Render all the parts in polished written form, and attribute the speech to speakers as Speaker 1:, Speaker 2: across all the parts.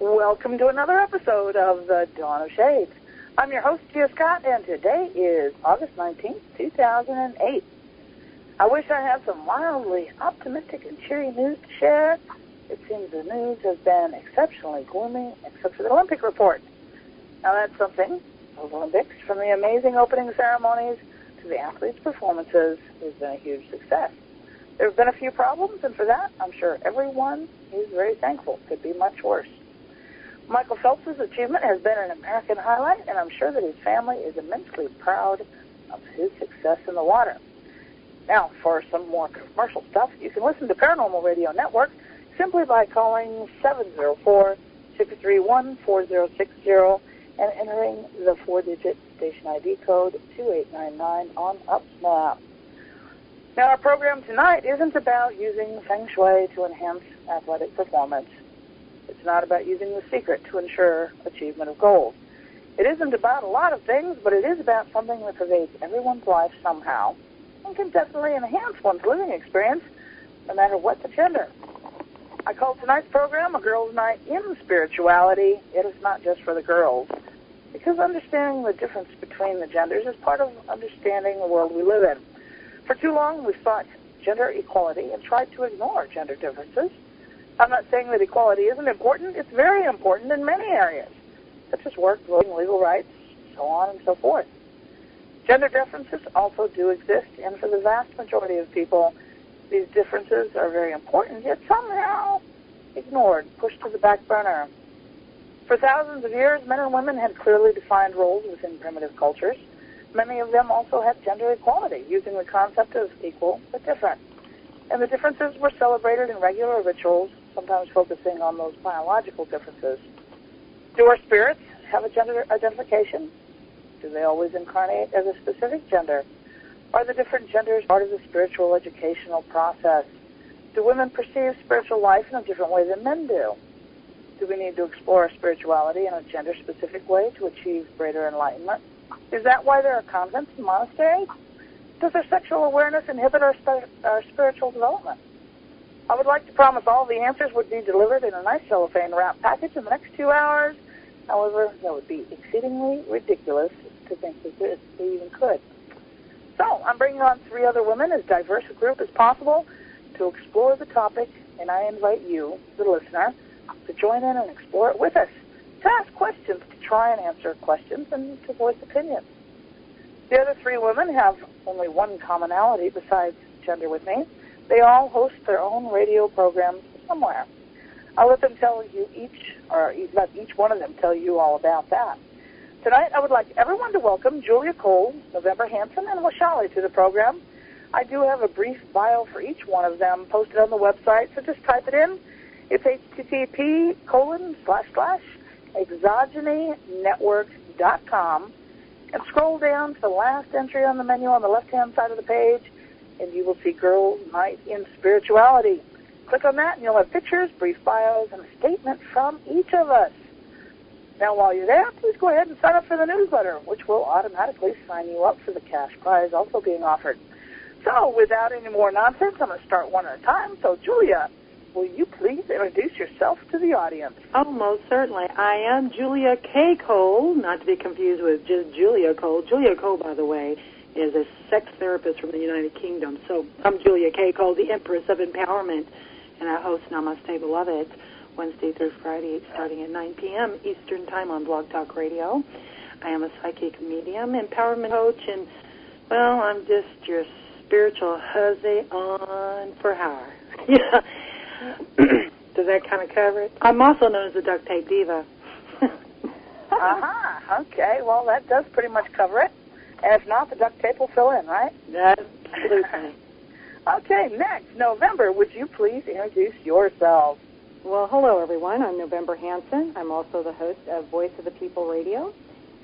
Speaker 1: Welcome to another episode of the Dawn of Shades. I'm your host, Gia Scott, and today is August 19th, 2008. I wish I had some wildly optimistic and cheery news to share. It seems the news has been exceptionally gloomy, except for the Olympic report. Now that's something. Those Olympics, from the amazing opening ceremonies to the athletes' performances, has been a huge success. There have been a few problems, and for that, I'm sure everyone is very thankful. Could be much worse. Michael Phelps' achievement has been an American highlight, and I'm sure that his family is immensely proud of his success in the water. Now, for some more commercial stuff, you can listen to Paranormal Radio Network simply by calling 704-631-4060 and entering the 4-digit station ID code 2899 on UpSnap. Now, our program tonight isn't about using Feng Shui to enhance athletic performance. It's not about using the secret to ensure achievement of goals. It isn't about a lot of things, but it is about something that pervades everyone's life somehow and can definitely enhance one's living experience, no matter what the gender. I call tonight's program a girls' night in spirituality. It is not just for the girls, because understanding the difference between the genders is part of understanding the world we live in. For too long, we've sought gender equality and tried to ignore gender differences. I'm not saying that equality isn't important. It's very important in many areas, such as work, voting, legal rights, so on and so forth. Gender differences also do exist, and for the vast majority of people, these differences are very important, yet somehow ignored, pushed to the back burner. For thousands of years, men and women had clearly defined roles within primitive cultures. Many of them also had gender equality, using the concept of equal but different. And the differences were celebrated in regular rituals, sometimes focusing on those biological differences. Do our spirits have a gender identification? Do they always incarnate as a specific gender? Are the different genders part of the spiritual educational process? Do women perceive spiritual life in a different way than men do? Do we need to explore spirituality in a gender-specific way to achieve greater enlightenment? Is that why there are convents and monasteries? Does our sexual awareness inhibit our spiritual development? I would like to promise all the answers would be delivered in a nice cellophane wrap package in the next 2 hours. However, that would be exceedingly ridiculous to think that they even could. So, I'm bringing on 3 other women, as diverse a group as possible, to explore the topic, and I invite you, the listener, to join in and explore it with us, to ask questions, to try and answer questions, and to voice opinions. The other 3 women have only one commonality besides gender with me. They all host their own radio programs somewhere. I'll let them tell you let each one of them tell you all about that. Tonight, I would like everyone to welcome Julia Cole, November Hanson, and Washali to the program. I do have a brief bio for each one of them posted on the website, so just type it in. It's http://exogenynetwork.com and scroll down to the last entry on the menu on the left-hand side of the page, and you will see Girls' Night in Spirituality. Click on that, and you'll have pictures, brief bios, and a statement from each of us. Now, while you're there, please go ahead and sign up for the newsletter, which will automatically sign you up for the cash prize also being offered. So, without any more nonsense, I'm going to start one at a time. So, Julia, will you please introduce yourself to the audience?
Speaker 2: Oh, most certainly. I am Julia K. Cole, not to be confused with just Julia Cole. Julia Cole, by the way, is a sex therapist from the United Kingdom. So I'm Julia K. Cole, the Empress of Empowerment, and I host Namaste Beloved Wednesday through Friday starting at 9 p.m. Eastern Time on Blog Talk Radio. I am a psychic medium, empowerment coach, and, well, I'm just your spiritual hussy on for hire. Yeah. Does that kind of cover it? I'm also known as the Duct Tape Diva.
Speaker 1: Okay, well, that does pretty much cover it. And if not, the duct tape will fill in, right?
Speaker 2: Absolutely.
Speaker 1: Okay, next, November, would you please introduce yourself?
Speaker 3: Well, hello, everyone. I'm November Hansen. I'm also the host of Voice of the People Radio.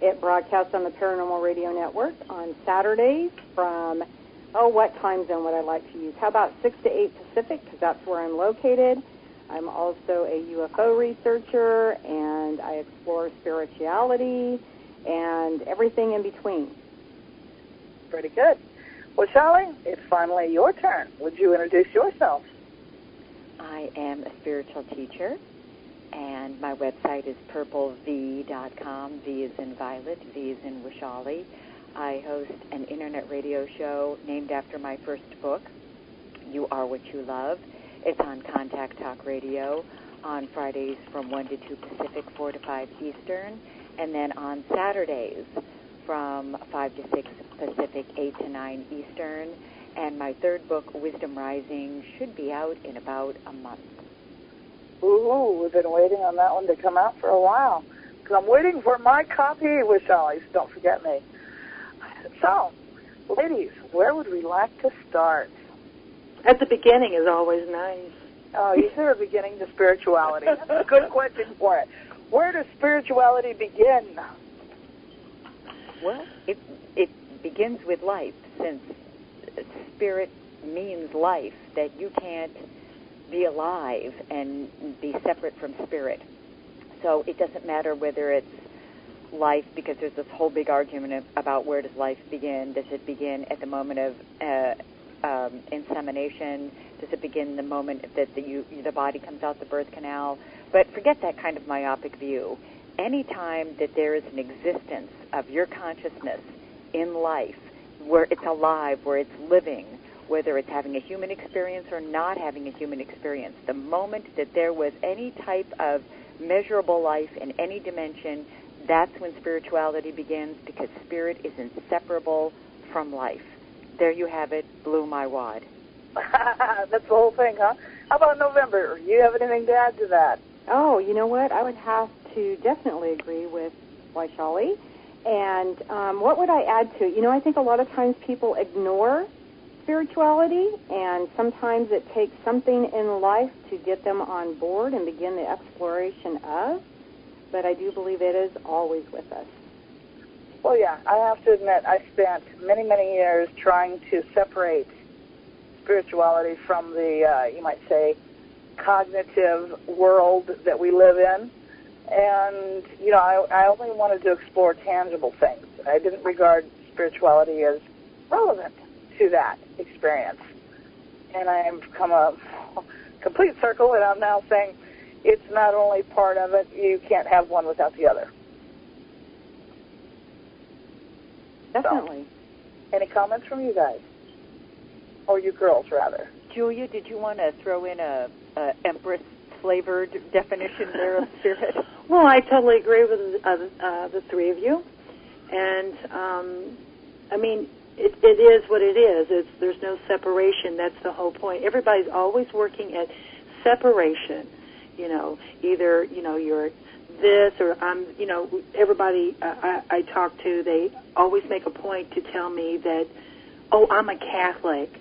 Speaker 3: It broadcasts on the Paranormal Radio Network on Saturdays from, what time zone would I like to use? How about 6 to 8 Pacific, because that's where I'm located. I'm also a UFO researcher, and I explore spirituality and everything in between.
Speaker 1: Pretty good. Well, Charlie, it's finally your turn. Would you introduce yourself?
Speaker 4: I am a spiritual teacher, and my website is purplev.com. V is in Violet, V is in Wishali. I host an internet radio show named after my first book, You Are What You Love. It's on Contact Talk Radio on Fridays from 1 to 2 Pacific, 4 to 5 Eastern, and then on Saturdays from 5 to 6 Pacific, 8 to 9 Eastern. And my third book, Wisdom Rising, should be out in about a month.
Speaker 1: Ooh, we've been waiting on that one to come out for a while. Because I'm waiting for my copy, Wishali, so don't forget me. So, ladies, where would we like to start?
Speaker 2: At the beginning is always nice.
Speaker 1: Oh, you said a beginning to spirituality. That's a good question for it. Where does spirituality begin?
Speaker 4: Well, it begins with life, since spirit means life, that you can't be alive and be separate from spirit. So it doesn't matter whether it's life, because there's this whole big argument about where does life begin. Does it begin at the moment of insemination? Does it begin the moment that the body comes out the birth canal? But forget that kind of myopic view. Any time that there is an existence of your consciousness in life, where it's alive, where it's living, whether it's having a human experience or not having a human experience, the moment that there was any type of measurable life in any dimension, that's when spirituality begins, because spirit is inseparable from life. There you have it, blew my wad.
Speaker 1: That's the whole thing, huh? How about November? You have anything to add to that?
Speaker 3: Oh, you know what? I would have to definitely agree with Wishali. And what would I add to it? You know, I think a lot of times people ignore spirituality, and sometimes it takes something in life to get them on board and begin the exploration of. But I do believe it is always with us.
Speaker 1: Well, yeah, I have to admit, I spent many, many years trying to separate spirituality from the, you might say, cognitive world that we live in. And, you know, I only wanted to explore tangible things. I didn't regard spirituality as relevant to that experience. And I have come a complete circle, and I'm now saying it's not only part of it, you can't have one without the other.
Speaker 3: Definitely.
Speaker 1: So, any comments from you guys? Or you girls, rather?
Speaker 4: Julia, did you want to throw in a Empress-flavored definition there of spirit?
Speaker 2: Well, I totally agree with the three of you. And, I mean, it is what it is. There's no separation. That's the whole point. Everybody's always working at separation. You know, either, you know, you're this or I'm, you know, everybody I talk to, they always make a point to tell me that, oh, I'm a Catholic.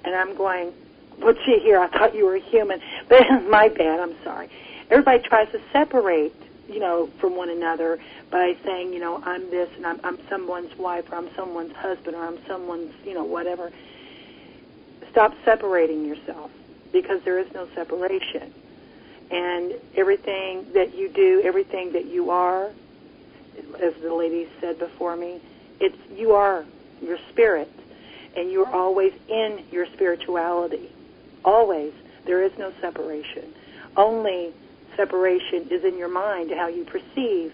Speaker 2: And I'm going, well, gee, here, I thought you were a human. But my bad, I'm sorry. Everybody tries to separate, you know, from one another by saying, you know, I'm this and I'm someone's wife, or I'm someone's husband, or I'm someone's, you know, whatever. Stop separating yourself, because there is no separation. And everything that you do, everything that you are, as the lady said before me, you are your spirit, and you're always in your spirituality. Always. There is no separation. Only separation is in your mind, how you perceive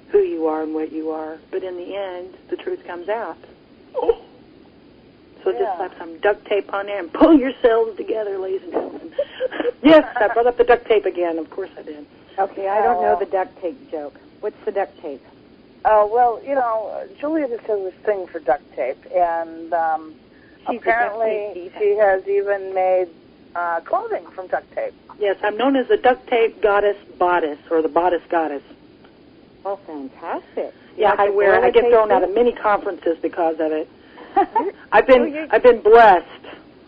Speaker 2: who you are and what you are. But in the end, the truth comes out. Oh. So just slap some duct tape on there and pull yourselves together, ladies and gentlemen. Yes, I brought up the duct tape again. Of course I did.
Speaker 3: Okay, I don't know the duct tape joke. What's the duct tape?
Speaker 1: Well, you know, Julia just has this thing for duct tape, and apparently she has even made clothing from duct tape.
Speaker 2: Yes, I'm known as the duct tape goddess bodice, or the bodice goddess.
Speaker 3: Oh, fantastic.
Speaker 2: Yeah, I get thrown out of many conferences because of it. I've been blessed.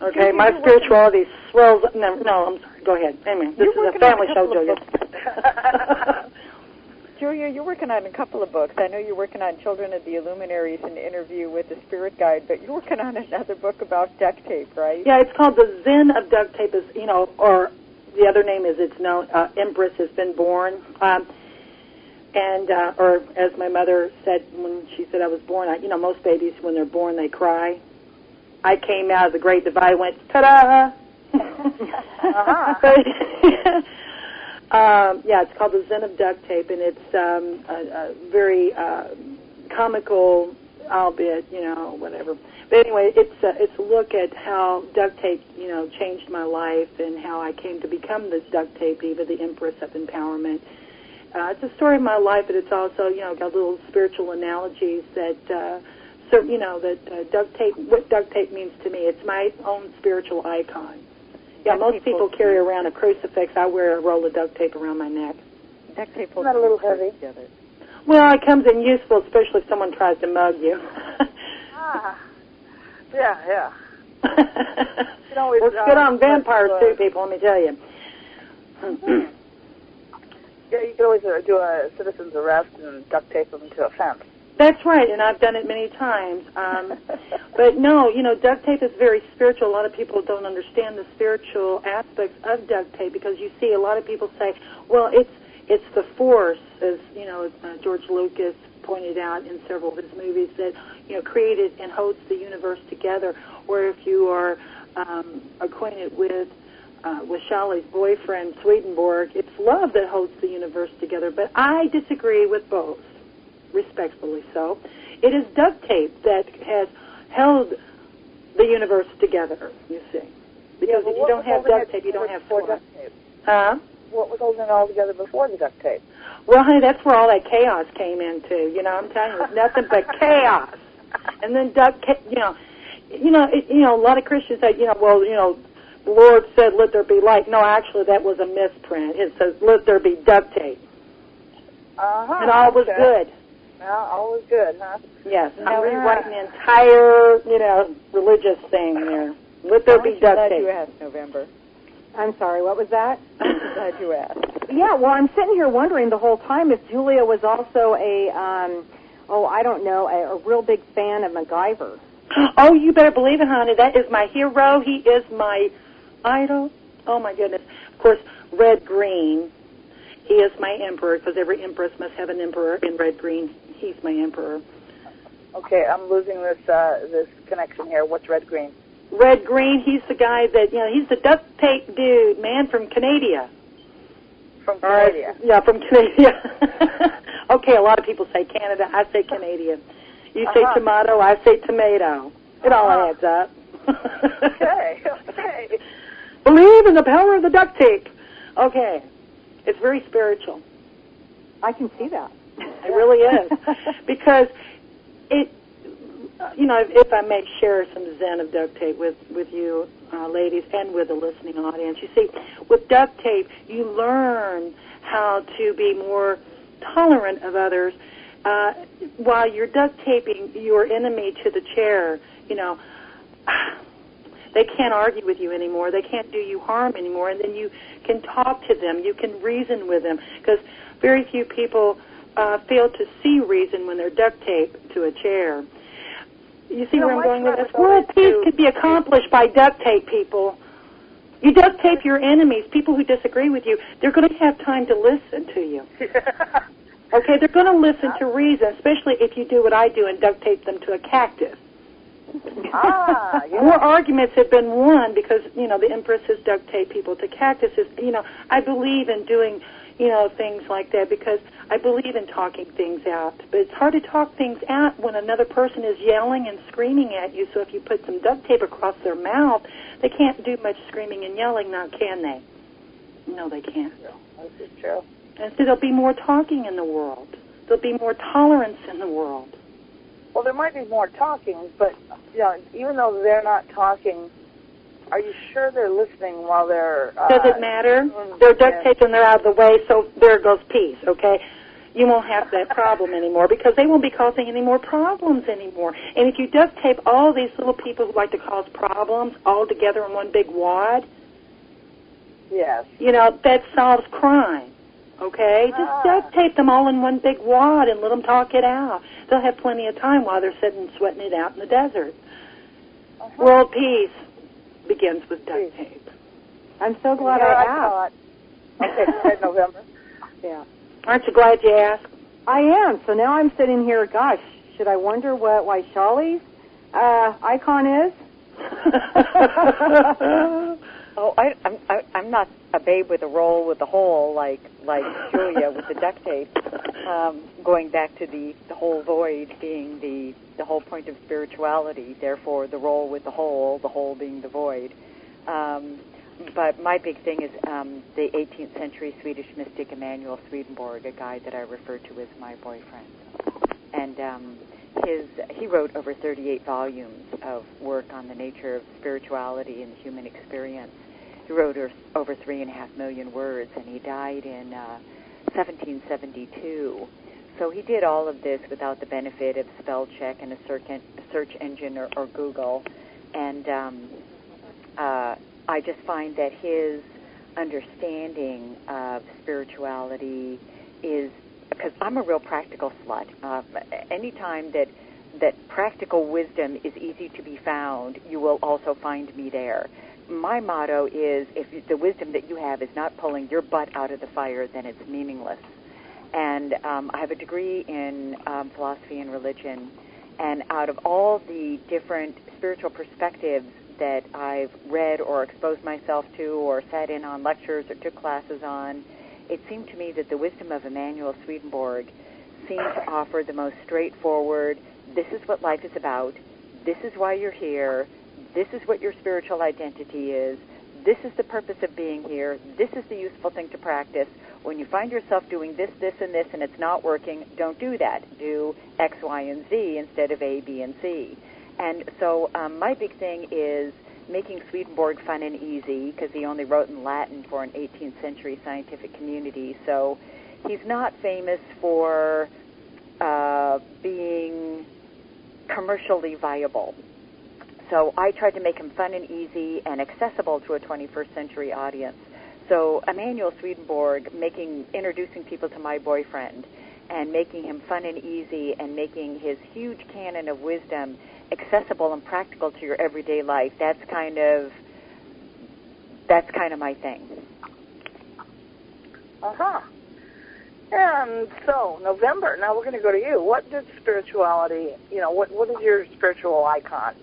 Speaker 2: Okay, my spirituality swells up. No, I'm sorry. Go ahead. Anyway, this is a family show, Julia.
Speaker 4: Julia, you're working on a couple of books. I know you're working on Children of the Illuminaries, an interview with the spirit guide, but you're working on another book about duct tape, right?
Speaker 2: Yeah, it's called The Zen of Duct Tape, is, or the other name is it's known, Empress Has Been Born. Or as my mother said when she said I was born, most babies, when they're born, they cry. I came out of the Great Divide, went, ta-da! It's called The Zen of Duct Tape, and it's a very comical, albeit, whatever. But anyway, it's a look at how duct tape, changed my life and how I came to become this duct tape diva, the Empress of Empowerment. It's a story of my life, but it's also, got little spiritual analogies that, duct tape, what duct tape means to me. It's my own spiritual icon. Yeah, most people carry around a crucifix. I wear a roll of duct tape around my neck.
Speaker 4: Duct tape
Speaker 1: Isn't that a little heavy?
Speaker 2: Well, it comes in useful, especially if someone tries to mug you.
Speaker 1: Yeah.
Speaker 2: Works good on vampires, too, people, let me tell you.
Speaker 1: Yeah, you can always do a citizen's arrest and duct tape them to a fence.
Speaker 2: That's right, and I've done it many times. But no, duct tape is very spiritual. A lot of people don't understand the spiritual aspects of duct tape because you see a lot of people say, well, it's the force, as George Lucas pointed out in several of his movies, that created and holds the universe together. Or if you are acquainted with Shali's boyfriend, Swedenborg, it's love that holds the universe together. But I disagree with both, respectfully so. It is duct tape that has held the universe together, you see. Because if you don't have duct tape, you don't have force. Huh?
Speaker 1: What was holding it all together before the duct tape?
Speaker 2: Well, honey, that's where all that chaos came into. I'm telling you, it's nothing but chaos. And then duct tape, a lot of Christians say, the Lord said, let there be light. No, actually, that was a misprint. It says, let there be duct tape. And all was good.
Speaker 1: Well, all was good, huh?
Speaker 2: Yes. I'm rewriting the entire, religious thing there. Let there be duct tape.
Speaker 4: You asked, November.
Speaker 3: I'm sorry, what was that?
Speaker 4: I'm glad you asked.
Speaker 3: Yeah, well, I'm sitting here wondering the whole time if Julia was also a real big fan of MacGyver.
Speaker 2: Oh, you better believe it, honey. That is my hero. He is my idol. Oh, my goodness. Of course, Red Green. He is my emperor, because every empress must have an emperor in Red Green. He's my emperor.
Speaker 1: Okay, I'm losing this connection here. What's Red Green?
Speaker 2: Red Green, he's the guy that, he's the duct tape dude, man, from Canada.
Speaker 1: From Canada?
Speaker 2: Yeah, from Canada. Okay, a lot of people say Canada. I say Canadian. You say tomato, I say tomato. It all adds up.
Speaker 1: Okay.
Speaker 2: Believe in the power of the duct tape. Okay. It's very spiritual.
Speaker 3: I can see that.
Speaker 2: It really is. Because if I may share some Zen of duct tape with you ladies and with the listening audience, you see, with duct tape, you learn how to be more tolerant of others. While you're duct taping your enemy to the chair, they can't argue with you anymore. They can't do you harm anymore. And then you can talk to them. You can reason with them. Because very few people fail to see reason when they're duct taped to a chair. You see where I'm going with this? World peace could be accomplished by duct tape, people. You duct tape your enemies, people who disagree with you. They're going to have time to listen to you. Okay, they're going to listen to reason, especially if you do what I do and duct tape them to a cactus.
Speaker 1: Yeah.
Speaker 2: More arguments have been won because, the Empress has duct taped people to cactuses. I believe in doing, things like that because I believe in talking things out. But it's hard to talk things out when another person is yelling and screaming at you. So if you put some duct tape across their mouth, they can't do much screaming and yelling now, can they? No, they can't.
Speaker 1: This is true.
Speaker 2: And so there'll be more talking in the world. There'll be more tolerance in the world.
Speaker 1: Well, there might be more talking, but even though they're not talking, are you sure they're listening while they're...
Speaker 2: Does it matter? They're duct taped and they're out of the way, so there goes peace, okay? You won't have that problem anymore because they won't be causing any more problems anymore. And if you duct tape all these little people who like to cause problems all together in one big wad,
Speaker 1: Yes.
Speaker 2: That solves crime. Okay? Just duct tape them all in one big wad and let them talk it out. They'll have plenty of time while they're sitting sweating it out in the desert. World peace begins with duct tape.
Speaker 3: I'm so glad I asked.
Speaker 1: Okay, go ahead, November.
Speaker 3: Yeah.
Speaker 2: Aren't you glad you asked?
Speaker 3: I am. So now I'm sitting here, gosh, should I wonder what Waishali's icon is?
Speaker 4: Oh, I'm not a babe with a roll with a hole like Julia with the duct tape. Going back to the whole void being the whole point of spirituality, therefore the roll with the hole being the void. But my big thing is the 18th century Swedish mystic Emanuel Swedenborg, a guy that I refer to as my boyfriend. And he wrote over 38 volumes of work on the nature of spirituality and the human experience. He wrote over 3.5 million words, and he died in 1772. So he did all of this without the benefit of spell check and a search engine or Google. And I just find that his understanding of spirituality is, because I'm a real practical slut. Anytime that practical wisdom is easy to be found, you will also find me there. My motto is, if the wisdom that you have is not pulling your butt out of the fire, then it's meaningless. And I have a degree in philosophy and religion, and out of all the different spiritual perspectives that I've read or exposed myself to or sat in on lectures or took classes on, it seemed to me that the wisdom of Emanuel Swedenborg seemed to offer the most straightforward, this is what life is about, this is why you're here, this is what your spiritual identity is, this is the purpose of being here, this is the useful thing to practice. When you find yourself doing this, this, and this, and it's not working, don't do that. Do X, Y, and Z instead of A, B, and C. And so my big thing is making Swedenborg fun and easy, because he only wrote in Latin for an 18th century scientific community. So he's not famous for being commercially viable. So I tried to make him fun and easy and accessible to a 21st century audience. So Emanuel Swedenborg, introducing people to my boyfriend and making him fun and easy and making his huge canon of wisdom accessible and practical to your everyday life, that's kind of my thing.
Speaker 1: And so, November, now we're going to go to you. What did spirituality, what is your spiritual icon?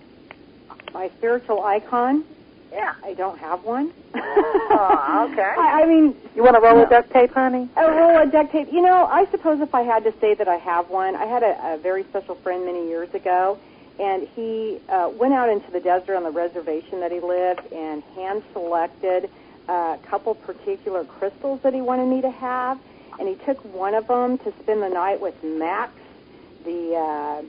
Speaker 3: My spiritual icon?
Speaker 1: Yeah.
Speaker 3: I don't have one.
Speaker 1: Okay.
Speaker 3: I mean...
Speaker 2: You want to roll a duct tape, honey?
Speaker 3: A roll of duct tape. I suppose if I had to say that I have one, I had a very special friend many years ago, and he went out into the desert on the reservation that he lived and hand-selected a couple particular crystals that he wanted me to have, and he took one of them to spend the night with Max, the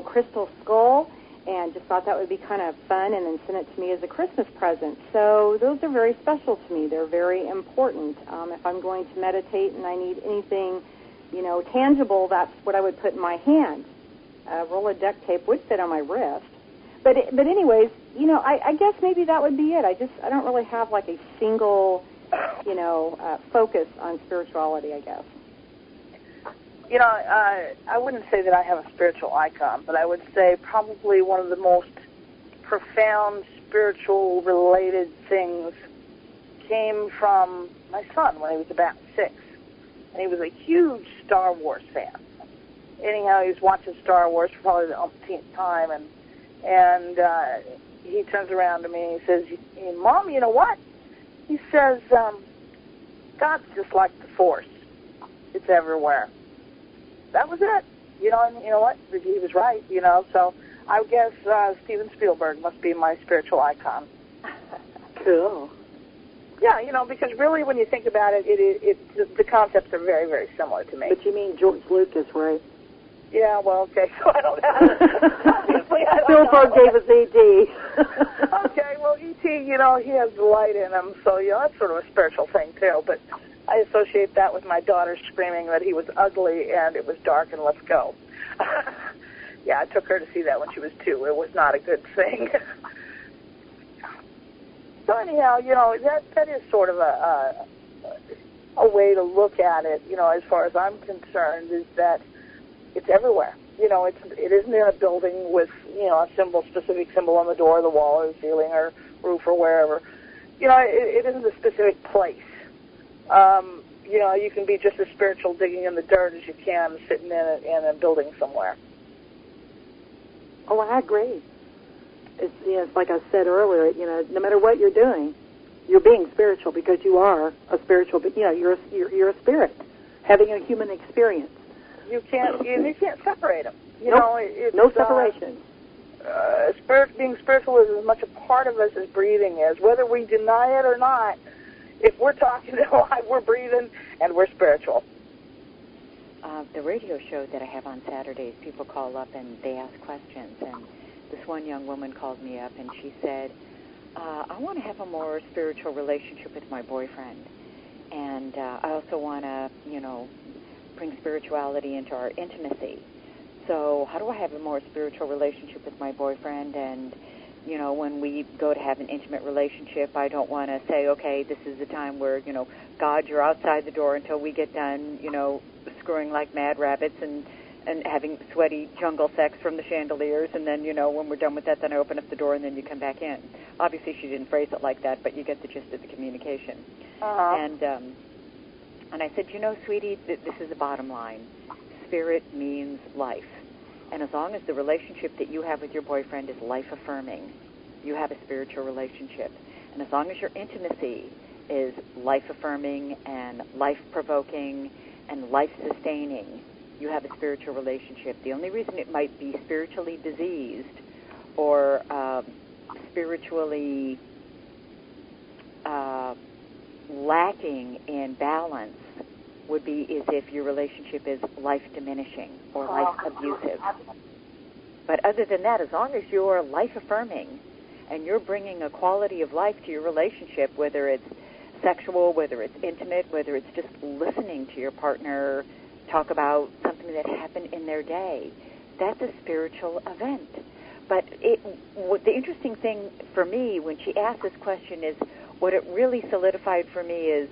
Speaker 3: crystal skull, and just thought that would be kind of fun, and then sent it to me as a Christmas present. So those are very special to me. They're very important. If I'm going to meditate and I need anything, tangible, that's what I would put in my hand. A roll of duct tape would fit on my wrist. But anyways, I guess maybe that would be it. I don't really have like a single, focus on spirituality, I guess.
Speaker 1: I wouldn't say that I have a spiritual icon, but I would say probably one of the most profound spiritual-related things came from my son when he was about 6. And he was a huge Star Wars fan. Anyhow, he was watching Star Wars for probably the umpteenth time, and he turns around to me and he says, Mom, you know what? He says, God's just like the Force. It's everywhere. That was it. And you know what? He was right, so I guess Steven Spielberg must be my spiritual icon.
Speaker 2: Cool.
Speaker 1: Yeah, because really when you think about it, the concepts are very, very similar to me.
Speaker 2: But you mean George Lucas, right?
Speaker 1: Yeah, well, okay, so I don't know. Obviously, I don't
Speaker 2: Spielberg
Speaker 1: know.
Speaker 2: gave us E.T.
Speaker 1: Okay, well, E.T., he has light in him, so, that's sort of a spiritual thing, too, but I associate that with my daughter screaming that he was ugly and it was dark and let's go. Yeah, I took her to see that when she was 2. It was not a good thing. So anyhow, that is sort of a way to look at it, as far as I'm concerned, is that it's everywhere. It isn't in a building with, a specific symbol on the door, the wall, or the ceiling, or roof, or wherever. It isn't a specific place. You can be just as spiritual digging in the dirt as you can sitting in a building somewhere.
Speaker 2: Oh, I agree. It's like I said earlier, no matter what you're doing, you're being spiritual because you are a spiritual, you're a spirit having a human experience.
Speaker 1: You can't separate them.
Speaker 2: No separation.
Speaker 1: Being spiritual is as much a part of us as breathing is. Whether we deny it or not, if we're talking to life, we're breathing and we're spiritual.
Speaker 4: The radio show that I have on Saturdays, people call up and they ask questions. And this one young woman called me up and she said, I want to have a more spiritual relationship with my boyfriend. And I also want to, bring spirituality into our intimacy. So how do I have a more spiritual relationship with my boyfriend? And, when we go to have an intimate relationship, I don't want to say, okay, this is the time where, God, you're outside the door until we get done, screwing like mad rabbits and having sweaty jungle sex from the chandeliers. And then, when we're done with that, then I open up the door and then you come back in. Obviously, she didn't phrase it like that, but you get the gist of the communication.
Speaker 1: Uh-huh.
Speaker 4: And I said, sweetie, this is the bottom line. Spirit means life. And as long as the relationship that you have with your boyfriend is life-affirming, you have a spiritual relationship. And as long as your intimacy is life-affirming and life-provoking and life-sustaining, you have a spiritual relationship. The only reason it might be spiritually diseased or spiritually lacking in balance would be is if your relationship is life-diminishing or life-abusive. But other than that, as long as you're life-affirming and you're bringing a quality of life to your relationship, whether it's sexual, whether it's intimate, whether it's just listening to your partner talk about something that happened in their day, that's a spiritual event. But the interesting thing for me when she asked this question is what it really solidified for me is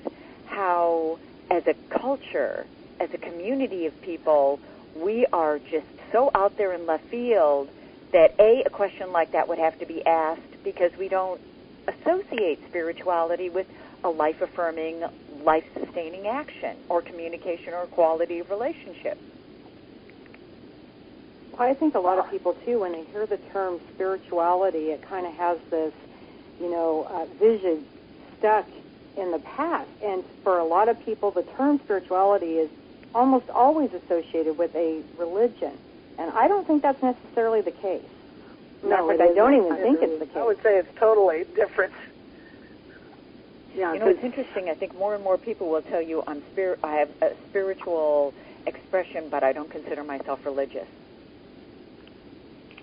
Speaker 4: how, as a culture, as a community of people, we are just so out there in left field that, A, a question like that would have to be asked because we don't associate spirituality with a life-affirming, life-sustaining action or communication or quality of relationship.
Speaker 3: Well, I think a lot of people, too, when they hear the term spirituality, it kind of has this, vision stuck in the past. And for a lot of people, the term spirituality is almost always associated with a religion. And I don't think that's necessarily the case.
Speaker 2: No,
Speaker 3: I don't even think it's the case.
Speaker 1: I would say it's totally different.
Speaker 2: Yeah,
Speaker 4: it's interesting. I think more and more people will tell you I have a spiritual expression, but I don't consider myself religious.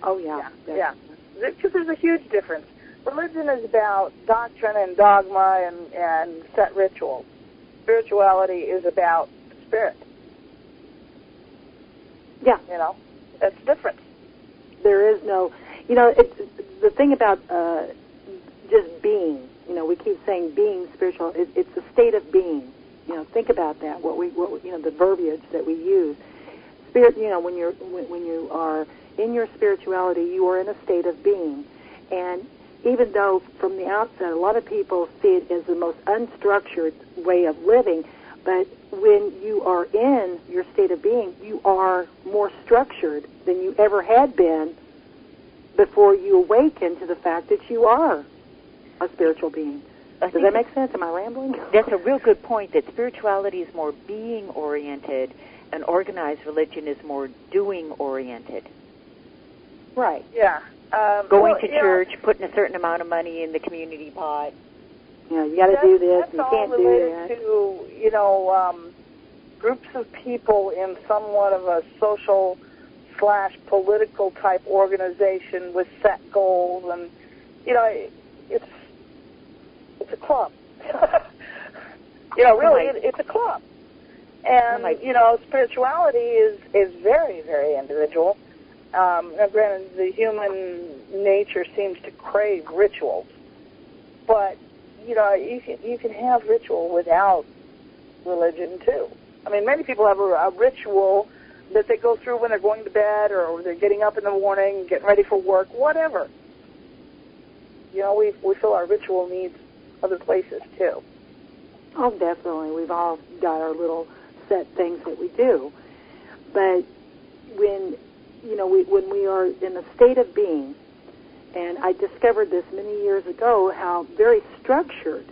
Speaker 2: Oh, yeah.
Speaker 1: Yeah. Because there's a huge difference. Religion is about doctrine and dogma and set rituals. Spirituality is about spirit.
Speaker 2: Yeah.
Speaker 1: That's different.
Speaker 2: There is no, it's the thing about just being. We keep saying being spiritual. It's a state of being. Think about that. What the verbiage that we use. Spirit. When you are in your spirituality, you are in a state of being, and even though from the outset a lot of people see it as the most unstructured way of living, but when you are in your state of being, you are more structured than you ever had been before you awaken to the fact that you are a spiritual being. Does that make sense? Am I rambling?
Speaker 4: That's a real good point, that spirituality is more being-oriented and organized religion is more doing-oriented.
Speaker 3: Right.
Speaker 1: Yeah.
Speaker 4: Going to church, putting a certain amount of money in the community pot.
Speaker 2: You got to do this, you can't do that.
Speaker 1: That's all related to, groups of people in somewhat of a social /political type organization with set goals, and, it's a club. Really, it's a club. And, spirituality is very, very individual. Now, granted, the human nature seems to crave rituals, but you can have ritual without religion too. I mean, many people have a ritual that they go through when they're going to bed or they're getting up in the morning, getting ready for work, whatever. We feel our ritual needs other places too.
Speaker 2: Oh, definitely. We've all got our little set things that we do. But when we are in a state of being, and I discovered this many years ago, how very structured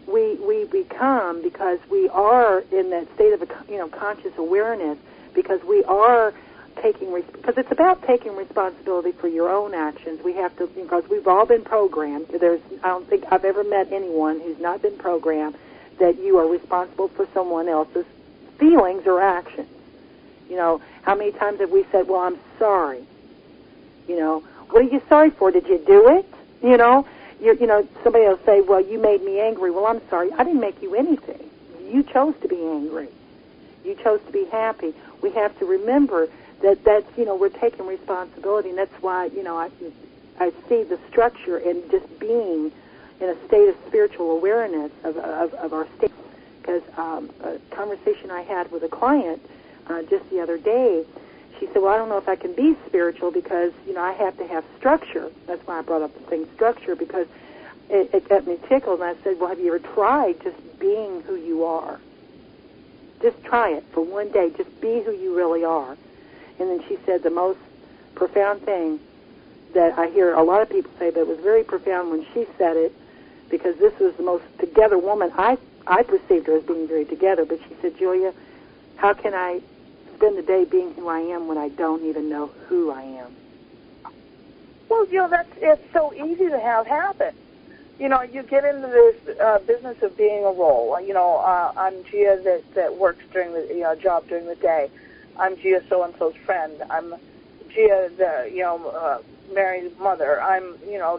Speaker 2: we become because we are in that state of conscious awareness, because we are because it's about taking responsibility for your own actions. We have to, because we've all been programmed. I don't think I've ever met anyone who's not been programmed that you are responsible for someone else's feelings or actions. How many times have we said, well, I'm sorry? What are you sorry for? Did you do it? Somebody will say, well, you made me angry. Well, I'm sorry. I didn't make you anything. You chose to be angry. You chose to be happy. We have to remember that's, we're taking responsibility, and that's why, I see the structure in just being in a state of spiritual awareness of our state. Because a conversation I had with a client just the other day, she said, well, I don't know if I can be spiritual because, I have to have structure. That's why I brought up the thing structure, because it got me tickled. And I said, well, have you ever tried just being who you are? Just try it for one day. Just be who you really are. And then she said the most profound thing that I hear a lot of people say, but it was very profound when she said it, because this was the most together woman. I perceived her as being very together, but she said, Julia, how can I spend the day being who I am when I don't even know who I am?
Speaker 1: Well, it's so easy to have happen. You get into this business of being a role. I'm Gia that works during the job during the day. I'm Gia so-and-so's friend. I'm Gia, the married mother. I'm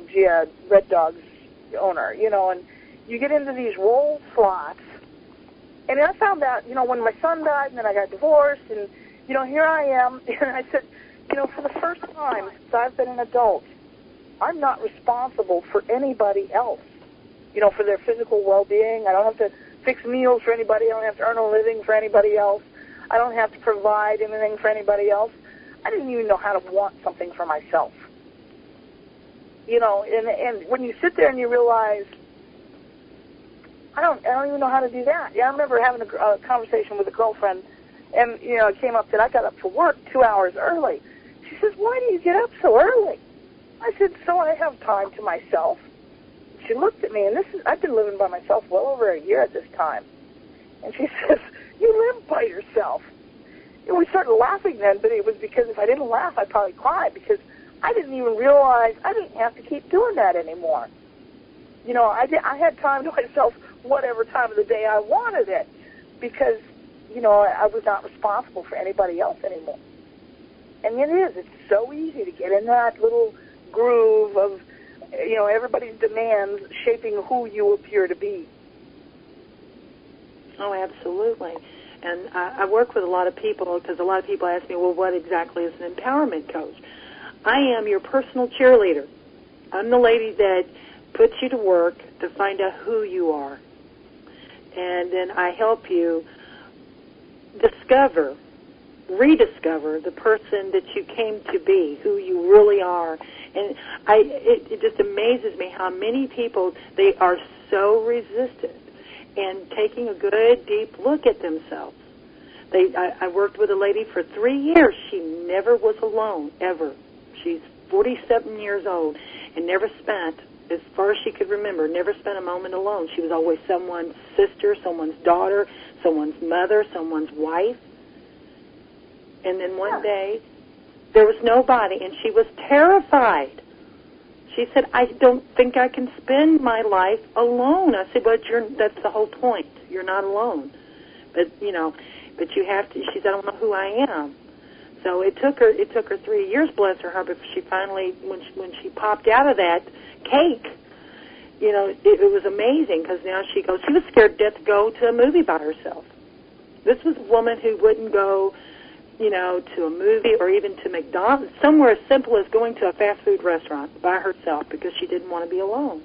Speaker 1: Gia Red Dog's owner. And you get into these role slots. And I found out, when my son died and then I got divorced, and here I am, and I said, for the first time since I've been an adult, I'm not responsible for anybody else, for their physical well-being. I don't have to fix meals for anybody. I don't have to earn a living for anybody else. I don't have to provide anything for anybody else. I didn't even know how to want something for myself. And when you sit there and you realize, I don't even know how to do that. Yeah, I remember having a conversation with a girlfriend, and, it came up that I got up for work 2 hours early. She says, why do you get up so early? I said, so I have time to myself. She looked at me, and I've been living by myself well over a year at this time. And she says, you live by yourself. And we started laughing then, but it was because if I didn't laugh, I'd probably cry, because I didn't even realize I didn't have to keep doing that anymore. I had time to myself whatever time of the day I wanted it, because, I was not responsible for anybody else anymore. And it's so easy to get in that little groove of, everybody's demands shaping who you appear to be.
Speaker 2: Oh, absolutely. And I work with a lot of people, because a lot of people ask me, well, what exactly is an empowerment coach? I am your personal cheerleader. I'm the lady that puts you to work to find out who you are. And then I help you rediscover the person that you came to be, who you really are. And it just amazes me how many people, they are so resistant and taking a good, deep look at themselves. I worked with a lady for 3 years. She never was alone, ever. She's 47 years old and never spent, as far as she could remember, never spent a moment alone. She was always someone's sister, someone's daughter, someone's mother, someone's wife. And then one day, there was nobody, and she was terrified. She said, I don't think I can spend my life alone. I said, but that's the whole point. You're not alone. But you have to, she said, I don't know who I am. So it took her 3 years, bless her heart, but she finally, when she popped out of that cake, it was amazing, because now she was scared to death to go to a movie by herself. This was a woman who wouldn't go, to a movie or even to McDonald's, somewhere as simple as going to a fast food restaurant by herself, because she didn't want to be alone.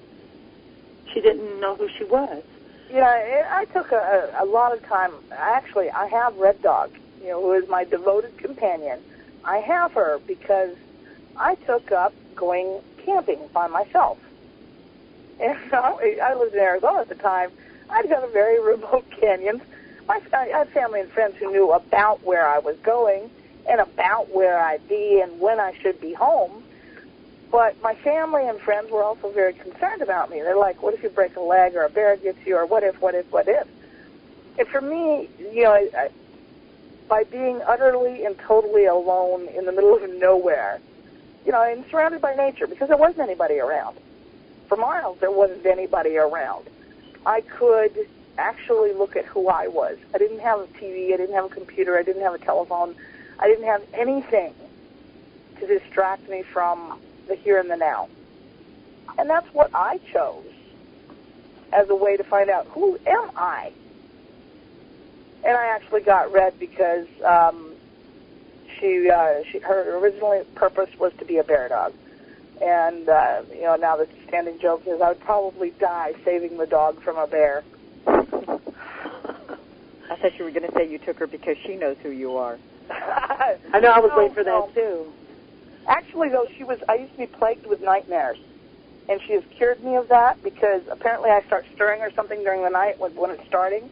Speaker 2: she didn't know who she was.
Speaker 1: Yeah, I took a lot of time. Actually, I have Red Dog, who is my devoted companion. I have her because I took up going camping by myself. And I lived in Arizona at the time. I'd go to very remote canyons. I had family and friends who knew about where I was going and about where I'd be and when I should be home. But my family and friends were also very concerned about me. They're like, what if you break a leg or a bear gets you, or what if? And for me, by being utterly and totally alone in the middle of nowhere, and surrounded by nature, because there wasn't anybody around. For miles, there wasn't anybody around. I could actually look at who I was. I didn't have a TV. I didn't have a computer. I didn't have a telephone. I didn't have anything to distract me from the here and the now. And that's what I chose as a way to find out, who am I? And I actually got Red because her original purpose was to be a bear dog. And, now the standing joke is I would probably die saving the dog from a bear.
Speaker 4: I thought you were going to say you took her because she knows who you are.
Speaker 2: I know, I was waiting for that, too.
Speaker 1: Actually, though, I used to be plagued with nightmares. And she has cured me of that because apparently I start stirring or something during the night when it's starting.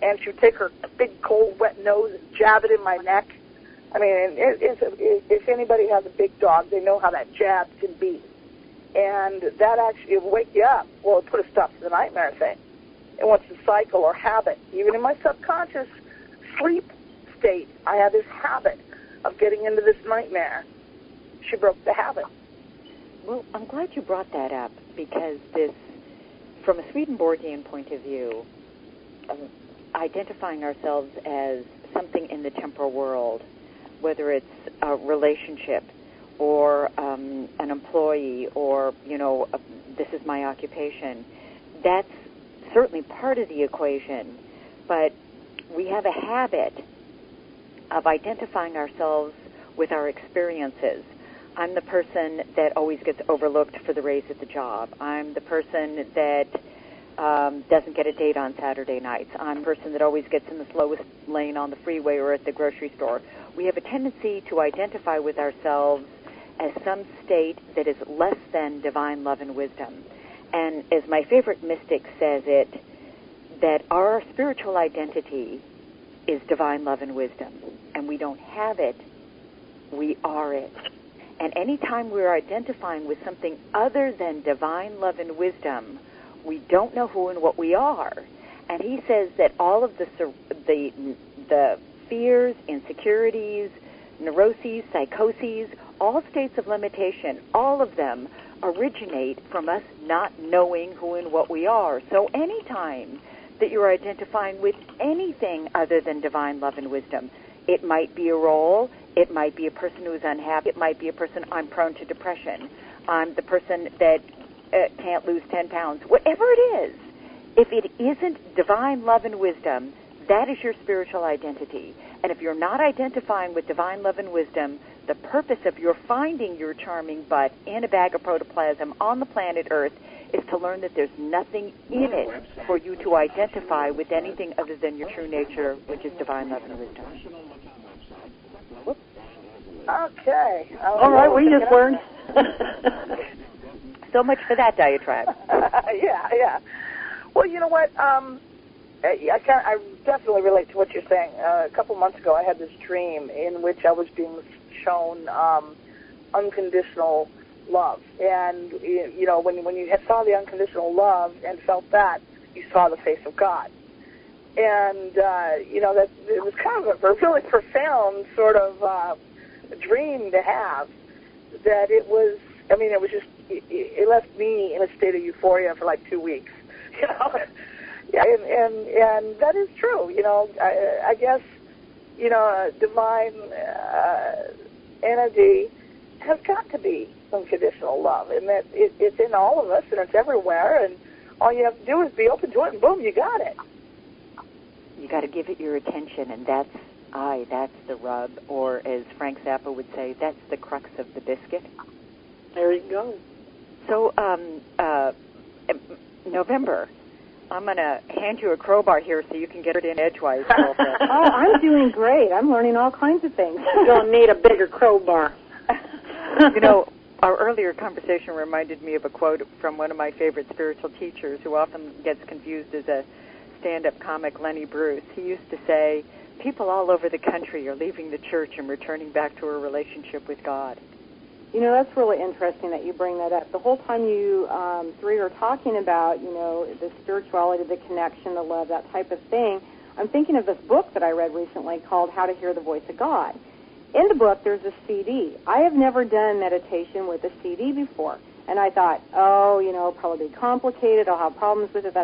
Speaker 1: And she would take her big, cold, wet nose and jab it in my neck. I mean, if anybody has a big dog, they know how that jab can be. And that actually will wake you up. Well, it put a stop to the nightmare thing. And once the cycle or habit, even in my subconscious sleep state, I had this habit of getting into this nightmare. She broke the habit.
Speaker 4: Well, I'm glad you brought that up because from a Swedenborgian point of view, identifying ourselves as something in the temporal world, whether it's a relationship or an employee or, this is my occupation, that's certainly part of the equation. But we have a habit of identifying ourselves with our experiences. I'm the person that always gets overlooked for the raise at the job. I'm the person that doesn't get a date on Saturday nights. I'm the person that always gets in the slowest lane on the freeway or at the grocery store. We have a tendency to identify with ourselves as some state that is less than divine love and wisdom. And as my favorite mystic says it, that our spiritual identity is divine love and wisdom. And we don't have it, we are it. And anytime we're identifying with something other than divine love and wisdom, we don't know who and what we are. And he says that all of the fears, insecurities, neuroses, psychoses, all states of limitation, all of them originate from us not knowing who and what we are. So anytime that you're identifying with anything other than divine love and wisdom, it might be a role, it might be a person who's unhappy, it might be a person, I'm prone to depression, I'm the person that can't lose 10 pounds, whatever it is. If it isn't divine love and wisdom, that is your spiritual identity. And if you're not identifying with divine love and wisdom, the purpose of your finding your charming butt in a bag of protoplasm on the planet Earth is to learn that there's nothing in it for you to identify with anything other than your true nature, which is divine love and wisdom. Whoops.
Speaker 1: Okay.
Speaker 2: All right, we just learned.
Speaker 4: So much for that diatribe.
Speaker 1: Yeah. Well, you know what? I definitely relate to what you're saying. A couple months ago, I had this dream in which I was being shown unconditional love, and when you saw the unconditional love and felt that, you saw the face of God, and that it was kind of a really profound sort of dream to have. That it was. I mean, it was just. It left me in a state of euphoria for like 2 weeks. Yeah, and that is true. I guess divine energy has got to be unconditional love, and that it's in all of us and it's everywhere, and all you have to do is be open to it, and boom, you got it.
Speaker 4: You got to give it your attention, and that's the rub, or as Frank Zappa would say, that's the crux of the biscuit.
Speaker 2: There you go.
Speaker 4: So, November. I'm going to hand you a crowbar here so you can get it in edgewise, girlfriend.
Speaker 3: Oh, I'm doing great. I'm learning all kinds of things.
Speaker 2: You'll need a bigger crowbar.
Speaker 4: You know, our earlier conversation reminded me of a quote from one of my favorite spiritual teachers who often gets confused as a stand-up comic, Lenny Bruce. He used to say, people all over the country are leaving the church and returning back to a relationship with God.
Speaker 3: You know, that's really interesting that you bring that up. The whole time you three are talking about, you know, the spirituality, the connection, the love, that type of thing, I'm thinking of this book that I read recently called How to Hear the Voice of God. In the book, there's a CD. I have never done meditation with a CD before. And I thought, oh, you know, probably complicated. I'll have problems with it.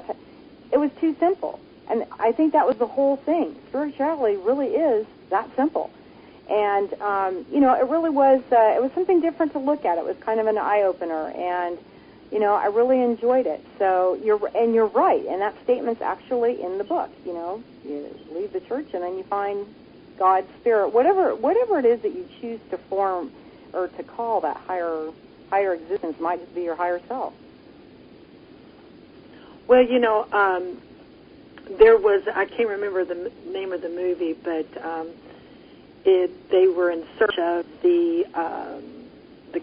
Speaker 3: It was too simple. And I think that was the whole thing. Spirituality really is that simple. And, you know, it really was, it was something different to look at. It was kind of an eye-opener. And, you know, I really enjoyed it. So you're right. And that statement's actually in the book. You know, you leave the church and then you find God's spirit, whatever it is that you choose to form or to call that higher existence might just be your higher self.
Speaker 2: Well, you know, there was, I can't remember the name of the movie, but they were in search of the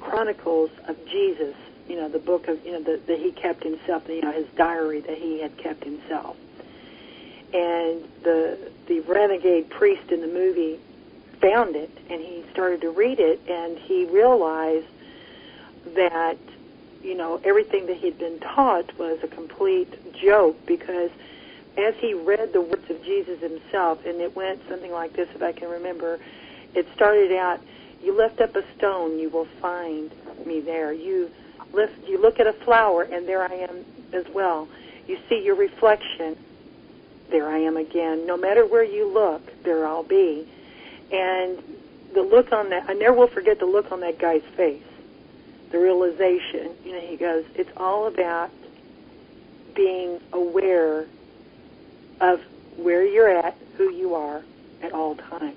Speaker 2: Chronicles of Jesus, you know, the book of, you know, that he kept himself, you know, his diary that he had kept himself. And the renegade priest in the movie found it, and he started to read it, and he realized that, you know, everything that he'd been taught was a complete joke, because as he read the words of Jesus himself, and it went something like this, if I can remember, it started out, you lift up a stone, you will find me there. You look at a flower, and there I am as well. You see your reflection, there I am again. No matter where you look, there I'll be. And the look on that, I never will forget the look on that guy's face, the realization. You know, he goes, it's all about being aware of where you're at, who you are at all times.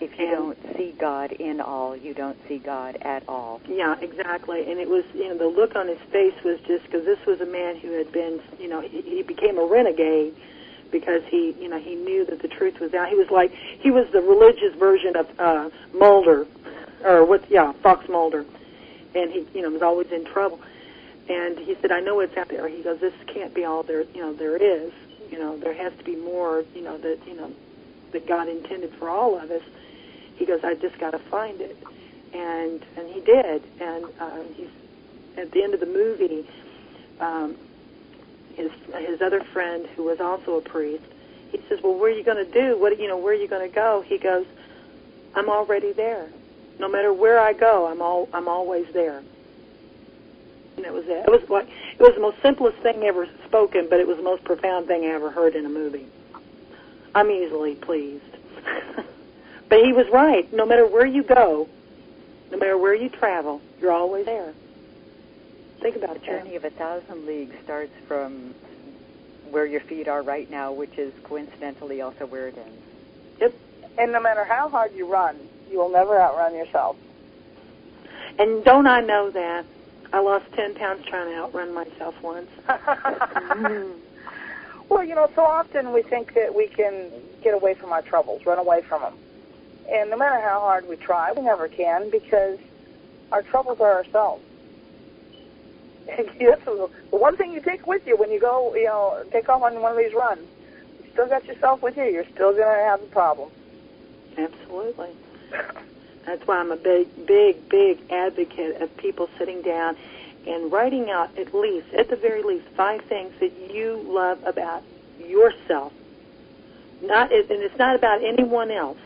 Speaker 4: If you don't see God in all, you don't see God at all.
Speaker 2: Yeah, exactly. And it was, you know, the look on his face was just, because this was a man who had been, you know, he became a renegade because he, you know, he knew that the truth was out. He was the religious version of Mulder, or Fox Mulder. And he, you know, was always in trouble. And he said, I know it's out there. He goes, this can't be all there, you know, there is. You know, there has to be more, you know, that God intended for all of us. He goes, I just got to find it. And he did. And he's at the end of the movie, his other friend, who was also a priest, he says, well, what are you going to do? Where are you going to go? He goes, I'm already there. No matter where I go, I'm always there. And that was it. It was the most simplest thing ever spoken, but it was the most profound thing I ever heard in a movie. I'm easily pleased. But he was right. No matter where you go, no matter where you travel, you're always there. Think about it.
Speaker 4: The journey of 1,000 leagues starts from where your feet are right now, which is coincidentally also where it ends.
Speaker 2: Yep.
Speaker 1: And no matter how hard you run, you will never outrun yourself.
Speaker 2: And don't I know that? I lost 10 pounds trying to outrun myself once.
Speaker 1: Well, you know, so often we think that we can get away from our troubles, run away from them. And no matter how hard we try, we never can, because our troubles are ourselves. And that's the one thing you take with you when you go, you know, take off on one of these runs. You still got yourself with you. You're still going to have a problem.
Speaker 2: Absolutely. That's why I'm a big advocate of people sitting down and writing out at the very least, 5 things that you love about yourself. And it's not about anyone else.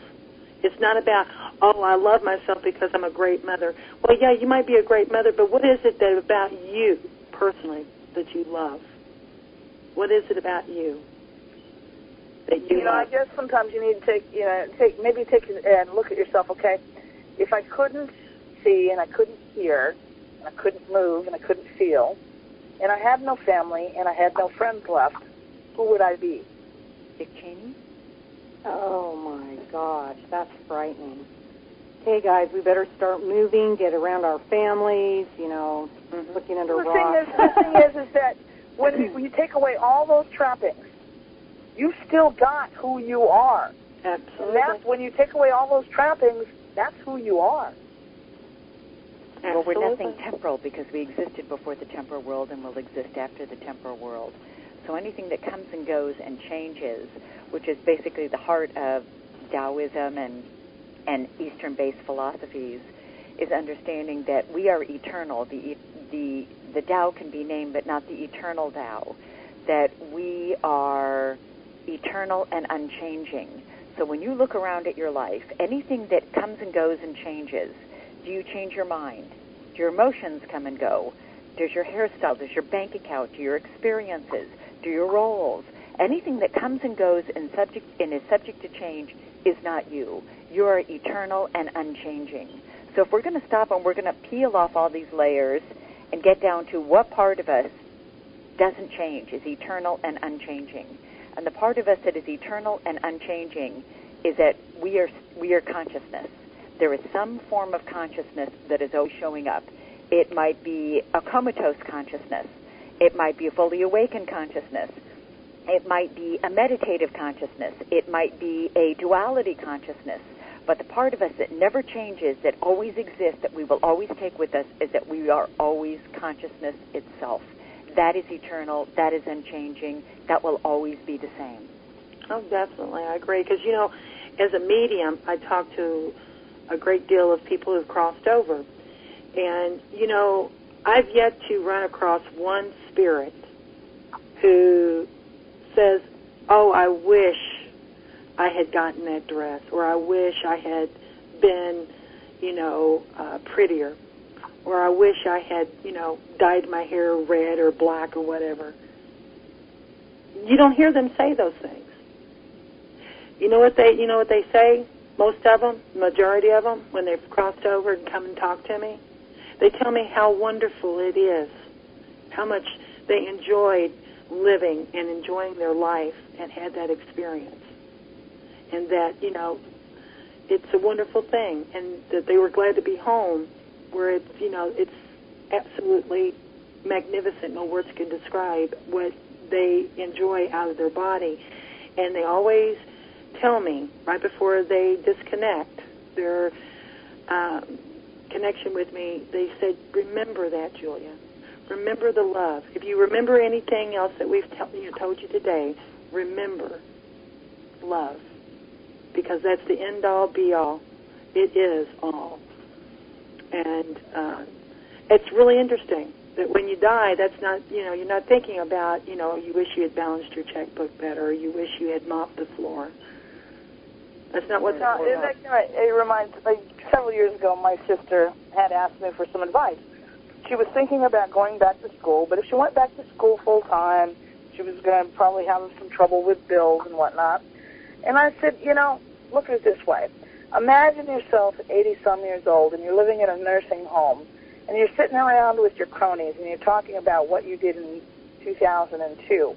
Speaker 2: It's not about, oh, I love myself because I'm a great mother. Well, yeah, you might be a great mother, but what is it that about you personally that you love? What is it about you that you love?
Speaker 1: I guess sometimes you need to take and look at yourself, okay? If I couldn't see and I couldn't hear and I couldn't move and I couldn't feel and I had no family and I had no friends left, who would I be?
Speaker 4: Dick Cheney?
Speaker 3: Oh, my gosh, that's frightening. hey, guys, we better start moving, get around our families, looking under rocks.
Speaker 1: The thing is that when you take away all those trappings, you've still got who you are.
Speaker 2: Absolutely.
Speaker 1: And that's when you take away all those trappings, that's who you are.
Speaker 4: Well, we're nothing temporal because we existed before the temporal world and will exist after the temporal world. So anything that comes and goes and changes, which is basically the heart of Taoism and Eastern-based philosophies, is understanding that we are eternal. The Tao can be named, but not the eternal Tao. That we are eternal and unchanging. So when you look around at your life, anything that comes and goes and changes, do you change your mind? Do your emotions come and go? Does your hairstyle, does your bank account, do your experiences, do your roles? Anything that comes and goes and is subject to change is not you. You are eternal and unchanging. So if we're going to stop and we're going to peel off all these layers and get down to what part of us doesn't change, is eternal and unchanging. And the part of us that is eternal and unchanging is that we are consciousness. There is some form of consciousness that is always showing up. It might be a comatose consciousness. It might be a fully awakened consciousness. It might be a meditative consciousness. It might be a duality consciousness. But the part of us that never changes, that always exists, that we will always take with us, is that we are always consciousness itself. That is eternal. That is unchanging. That will always be the same.
Speaker 2: Oh, definitely. I agree. Because, as a medium, I talk to a great deal of people who've crossed over. And, I've yet to run across one spirit who says, oh, I wish I had gotten that dress, or I wish I had been, prettier, or I wish I had, dyed my hair red or black or whatever. You don't hear them say those things. You know what they say? Most of them, majority of them, when they've crossed over and come and talk to me, they tell me how wonderful it is, how much they enjoyed living and enjoying their life and had that experience. And that, it's a wonderful thing, and that they were glad to be home, where it's, it's absolutely magnificent. No words can describe what they enjoy out of their body. And they always tell me, right before they disconnect their connection with me, they said, remember that, Julia. Remember the love. If you remember anything else that we've told you today, remember love. Because that's the end-all, be-all. It is all. And it's really interesting that when you die, that's not, you're not thinking about, you wish you had balanced your checkbook better, or you wish you had mopped the floor. That's not what's important.
Speaker 1: It reminds me, several years ago, my sister had asked me for some advice. She was thinking about going back to school, but if she went back to school full-time, she was going to probably have some trouble with bills and whatnot. And I said, look at it this way. Imagine yourself 80-some years old, and you're living in a nursing home, and you're sitting around with your cronies, and you're talking about what you did in 2002.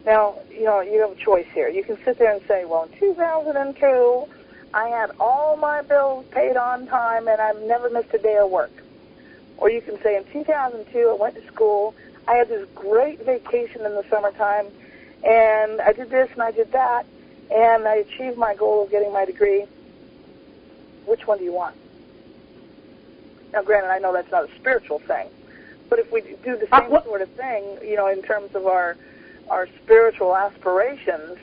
Speaker 1: Now, you have a choice here. You can sit there and say, well, in 2002, I had all my bills paid on time, and I've never missed a day of work. Or you can say, in 2002, I went to school, I had this great vacation in the summertime, and I did this and I did that, and I achieved my goal of getting my degree. Which one do you want? Now, granted, I know that's not a spiritual thing, but if we do the same sort of thing, in terms of our spiritual aspirations,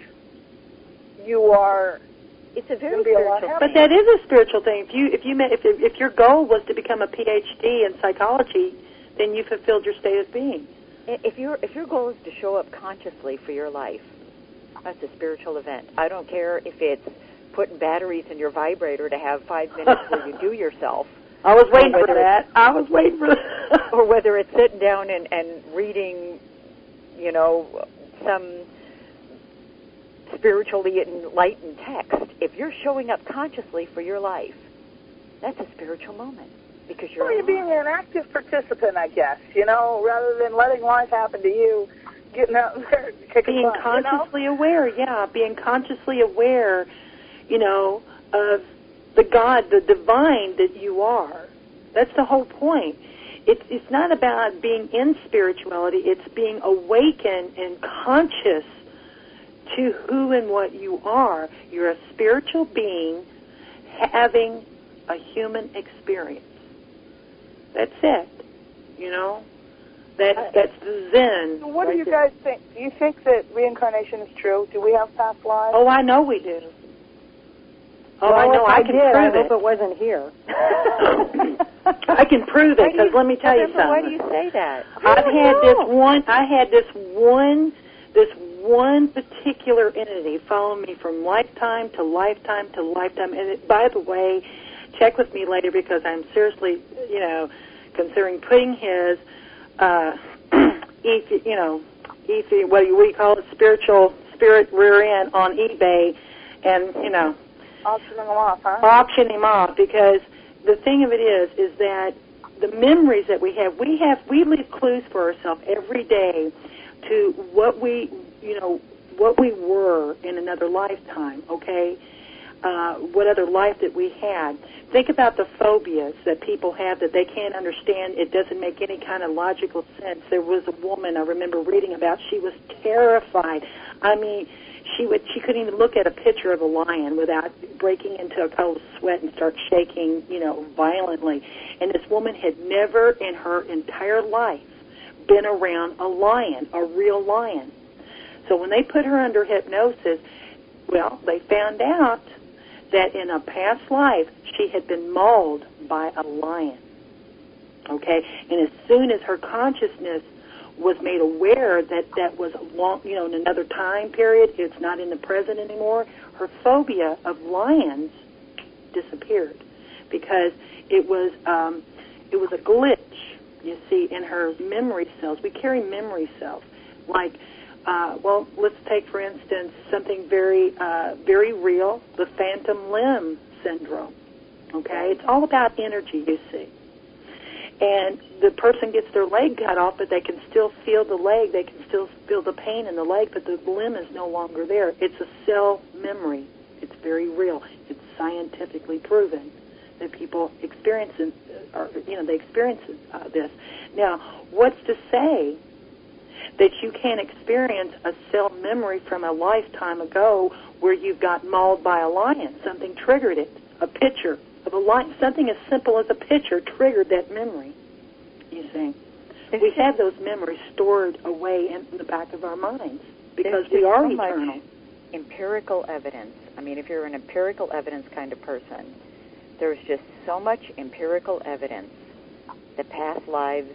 Speaker 4: it's a very spiritual.
Speaker 2: But that is a spiritual thing. If your goal was to become a PhD in psychology, then you fulfilled your state of being.
Speaker 4: If your goal is to show up consciously for your life, that's a spiritual event. I don't care if it's putting batteries in your vibrator to have 5 minutes where you do yourself.
Speaker 2: I was waiting for that. I was waiting for that.
Speaker 4: Or whether it's sitting down and reading, some spiritually enlightened text. If you're showing up consciously for your life, that's a spiritual moment because you're
Speaker 1: being an active participant, I guess, rather than letting life happen to you, getting out there and kicking
Speaker 2: being
Speaker 1: butt,
Speaker 2: consciously aware, being consciously aware, of the God, the divine that you are. That's the whole point. It's not about being in spirituality. It's being awakened and conscious to who and what you are. You're a spiritual being having a human experience. That's it. You know? That's the Zen.
Speaker 1: So what do you guys think? Do you think that reincarnation is true? Do we have past lives?
Speaker 2: Oh, I know we do. Oh,
Speaker 3: well,
Speaker 2: I know. I can prove
Speaker 3: I
Speaker 2: it.
Speaker 3: hope it wasn't here.
Speaker 2: I can prove it, because let me tell you something.
Speaker 4: Why do you say that?
Speaker 2: I had this one particular entity follow me from lifetime to lifetime to lifetime. And by the way, check with me later, because I'm seriously, considering putting his, what do you call it, spirit rear end on eBay, and
Speaker 1: Auctioning him off, huh?
Speaker 2: Auction him off, because the thing of it is that the memories that we leave clues for ourselves every day to what we were in another lifetime, okay? What other life that we had. Think about the phobias that people have that they can't understand. It doesn't make any kind of logical sense. There was a woman I remember reading about. She was terrified. I mean, she couldn't even look at a picture of a lion without breaking into a cold sweat and start shaking, violently. And this woman had never in her entire life been around a lion, a real lion. So when they put her under hypnosis, well, they found out that in a past life she had been mauled by a lion. Okay? And as soon as her consciousness was made aware that that was long, in another time period, it's not in the present anymore, her phobia of lions disappeared, because it was a glitch, you see, in her memory cells. We carry memory cells, like, let's take, for instance, something very, very real, the phantom limb syndrome, okay? It's all about energy, you see. And the person gets their leg cut off, but they can still feel the leg. They can still feel the pain in the leg, but the limb is no longer there. It's a cell memory. It's very real. It's scientifically proven that people experience this. Now, what's to say that you can't experience a cell memory from a lifetime ago where you got mauled by a lion? Something triggered it. A picture of a lion, something as simple as a picture triggered that memory, you see. We have those memories stored away in the back of our minds because we are eternal.
Speaker 4: Empirical evidence. I mean, if you're an empirical evidence kind of person, there's just so much empirical evidence that past lives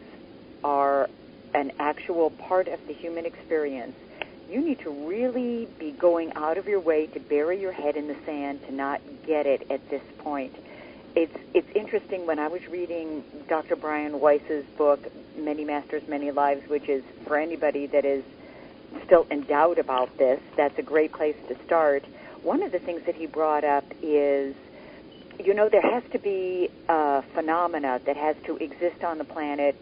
Speaker 4: are an actual part of the human experience. You need to really be going out of your way to bury your head in the sand to not get it at this point. It's interesting, when I was reading Dr. Brian Weiss's book, Many Masters, Many Lives, which is, for anybody that is still in doubt about this, that's a great place to start. One of the things that he brought up is, there has to be a phenomena that has to exist on the planet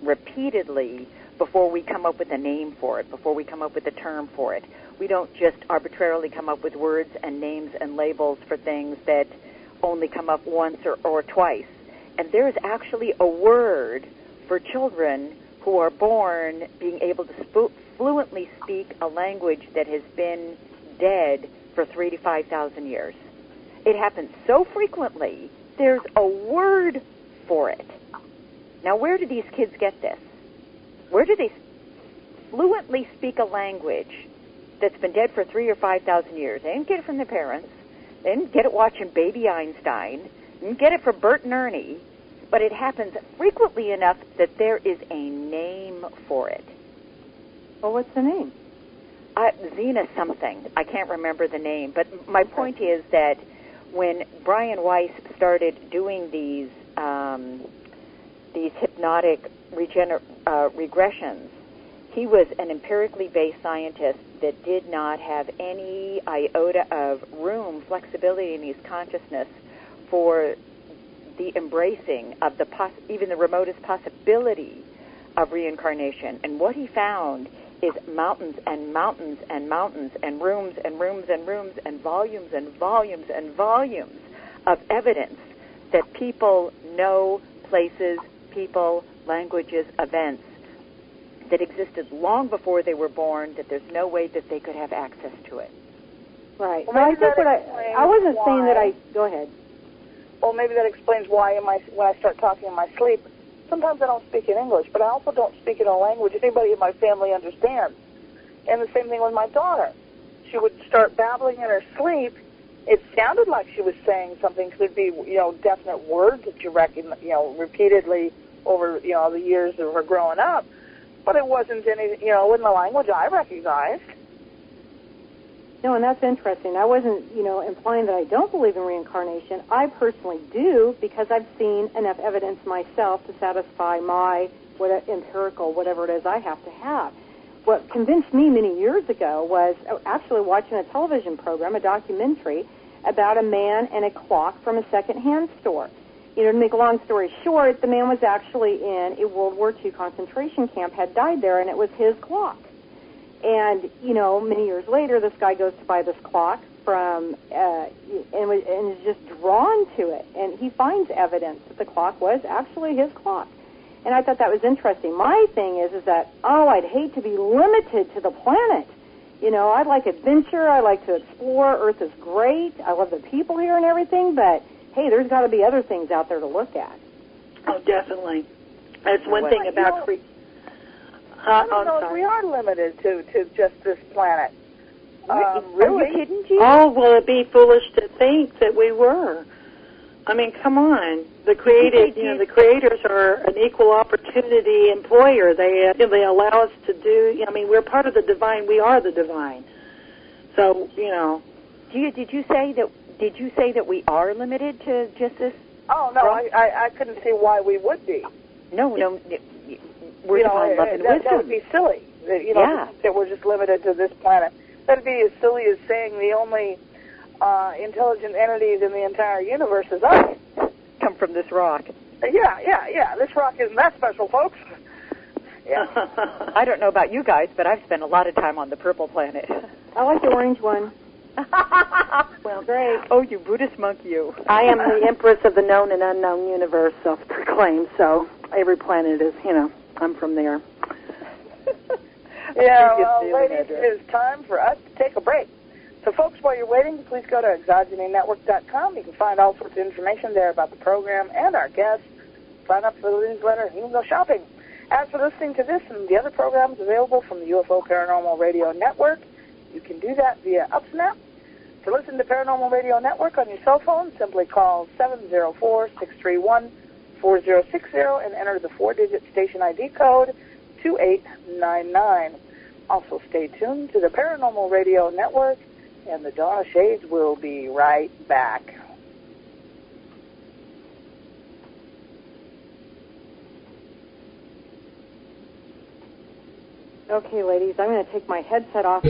Speaker 4: repeatedly before we come up with a name for it, before we come up with a term for it. We don't just arbitrarily come up with words and names and labels for things that only come up once or twice. And there is actually a word for children who are born being able to fluently speak a language that has been dead for 3,000 to 5,000 years. It happens so frequently, there's a word for it. Now, where do these kids get this? Where do they fluently speak a language that's been dead for 3,000 or 5,000 years? They didn't get it from their parents. They didn't get it watching Baby Einstein. They didn't get it from Bert and Ernie. But it happens frequently enough that there is a name for it.
Speaker 3: Well, what's the name?
Speaker 4: Xena something. I can't remember the name. But my point is that when Brian Weiss started doing these hypnotic regressions, he was an empirically based scientist that did not have any iota of room, flexibility in his consciousness for the embracing of even the remotest possibility of reincarnation. And what he found is mountains and mountains and mountains and rooms and rooms and rooms and volumes and volumes and volumes of evidence that people know places, people, languages, events that existed long before they were born, that there's no way that they could have access to it.
Speaker 3: Right.
Speaker 1: Well,
Speaker 3: I think I wasn't saying that I... Go ahead.
Speaker 1: Well, maybe that explains why when I start talking in my sleep, sometimes I don't speak in English, but I also don't speak in a language anybody in my family understands. And the same thing with my daughter. She would start babbling in her sleep. It sounded like she was saying something. Could be, definite words that you recognize, repeatedly over, the years of her growing up. But it wasn't any, it wasn't a language I recognized.
Speaker 3: No, and that's interesting. I wasn't, implying that I don't believe in reincarnation. I personally do, because I've seen enough evidence myself to satisfy my empirical, whatever it is I have to have. What convinced me many years ago was actually watching a television program, a documentary, about a man and a clock from a second-hand store. To make a long story short, the man was actually in a World War II concentration camp, had died there, and it was his clock. And, many years later, this guy goes to buy this clock from, and is just drawn to it. And he finds evidence that the clock was actually his clock. And I thought that was interesting. My thing is that, I'd hate to be limited to the planet. I'd like adventure. I like to explore. Earth is great. I love the people here and everything. But, hey, there's got to be other things out there to look at.
Speaker 2: Oh, definitely. That's one thing about...
Speaker 1: I don't know if we are limited to just this planet.
Speaker 4: Really? Are you kidding, Gene?
Speaker 2: Oh, well, it'd be foolish to think that we were. I mean, come on. The creators are an equal opportunity employer. They allow us to do. We're part of the divine. We are the divine. So,
Speaker 4: Did you say that we are limited to just this?
Speaker 1: Oh no, I couldn't see why we would be.
Speaker 4: No. We're divine love and wisdom.
Speaker 1: That would be silly. That we're just limited to this planet. That'd be as silly as saying the only intelligent entities in the entire universe is us.
Speaker 4: Come from this rock.
Speaker 1: Yeah. This rock isn't that special, folks. Yeah.
Speaker 4: I don't know about you guys, but I've spent a lot of time on the purple planet.
Speaker 3: I like the orange one. Well, great.
Speaker 4: Oh, you Buddhist monk, you.
Speaker 2: I am the empress of the known and unknown universe, self-proclaimed, so every planet is, I'm from there.
Speaker 1: Yeah, well, ladies, it is time for us to take a break. So, folks, while you're waiting, please go to ExogonyNetwork.com. You can find all sorts of information there about the program and our guests. Sign up for the newsletter and even go shopping. As for listening to this and the other programs available from the UFO Paranormal Radio Network, you can do that via UpSnap. To listen to Paranormal Radio Network on your cell phone, simply call 704-631-4060 and enter the 4-digit station ID code 2899. Also, stay tuned to the Paranormal Radio Network, and the Dawn of Shades will be right back.
Speaker 3: Okay, ladies, I'm going to take my headset off.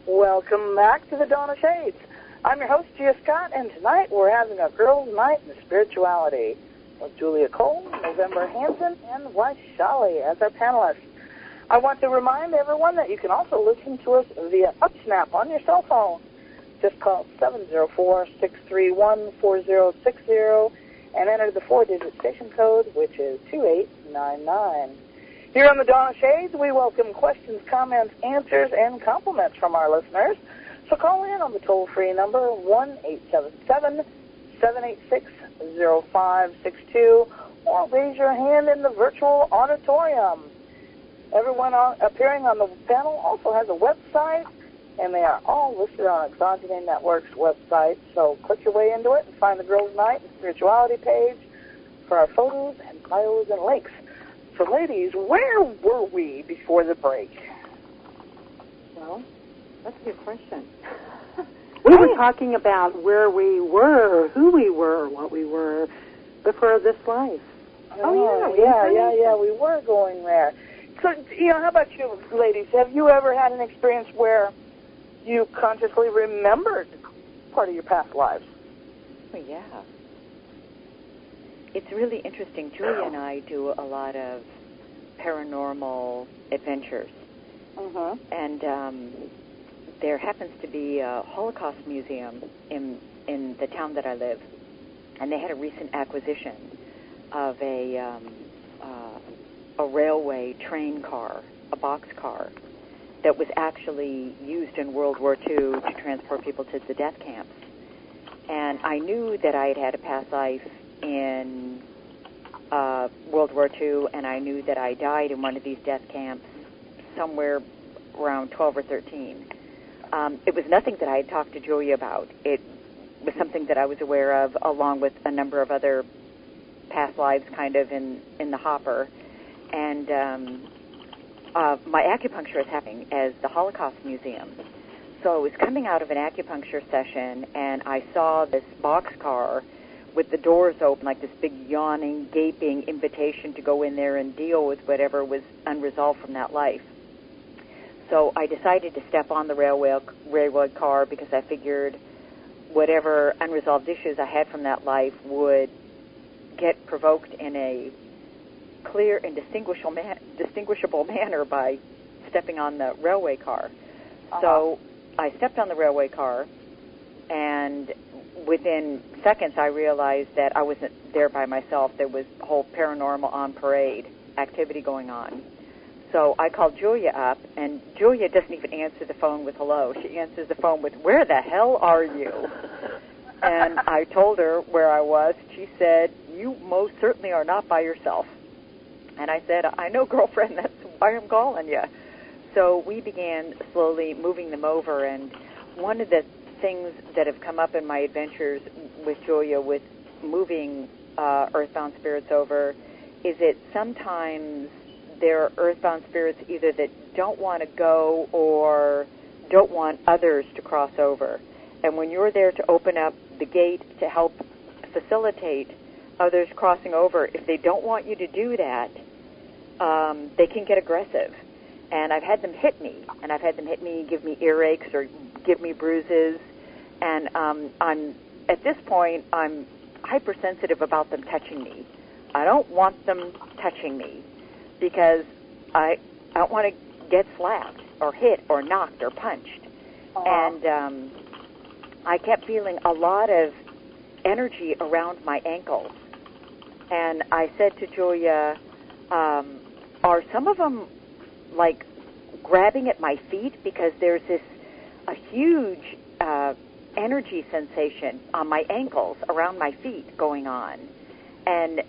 Speaker 1: Welcome back to the Dawn of Shades. I'm your host, Gia Scott, and tonight we're having a girls' night in spirituality with Julia Cole, November Hansen, and Vaishali as our panelists. I want to remind everyone that you can also listen to us via UpSnap on your cell phone. Just call 704-631-4060 and enter the 4-digit station code, which is 2899. Here on the Dawn of Shades, we welcome questions, comments, answers, and compliments from our listeners. So call in on the toll-free number 1-877-786-0562 or raise your hand in the virtual auditorium. Everyone appearing on the panel also has a website, and they are all listed on Exogeny Network's website. So click your way into it and find the Girls' Night and Spirituality page for our photos and bios and links. So, ladies, where were we before the break?
Speaker 3: Well, that's a good question.
Speaker 2: We were talking about where we were, who we were, what we were before this life.
Speaker 1: Yeah, we were going there. So, how about you, ladies? Have you ever had an experience where you consciously remembered part of your past lives?
Speaker 4: Oh, yeah. It's really interesting. Julia and I do a lot of paranormal adventures.
Speaker 1: Mm-hmm.
Speaker 4: And there happens to be a Holocaust museum in the town that I live. And they had a recent acquisition of a railway train car, a box car, that was actually used in World War II to transport people to the death camps. And I knew that I had had a past life in World War II, and I knew that I died in one of these death camps somewhere around 12 or 13. It was nothing that I had talked to Julia about. It was something that I was aware of, along with a number of other past lives kind of in the hopper. And my acupuncture is happening as the Holocaust Museum. So I was coming out of an acupuncture session, and I saw this boxcar with the doors open, like this big yawning, gaping invitation to go in there and deal with whatever was unresolved from that life. So I decided to step on the railway car because I figured whatever unresolved issues I had from that life would get provoked in a clear and distinguishable manner by stepping on the railway car. Uh-huh. So I stepped on the railway car, and within seconds I realized that I wasn't there by myself. There was a whole paranormal on parade activity going on. So I called Julia up, and Julia doesn't even answer the phone with hello. She answers the phone with, "Where the hell are you?" And I told her where I was. She said, "You most certainly are not by yourself." And I said, "I know, girlfriend, that's why I'm calling you." So we began slowly moving them over, and one of the things that have come up in my adventures with Julia with moving earthbound spirits over is that sometimes there are earthbound spirits either that don't want to go or don't want others to cross over. And when you're there to open up the gate to help facilitate others crossing over, if they don't want you to do that, they can get aggressive. And I've had them hit me, and I've had them hit me, give me earaches or give me bruises. And at this point, I'm hypersensitive about them touching me. I don't want them touching me because I don't want to get slapped or hit or knocked or punched. Uh-huh. And I kept feeling a lot of energy around my ankles. And I said to Julia, are some of them like grabbing at my feet? Because there's a huge energy sensation on my ankles, around my feet going on. And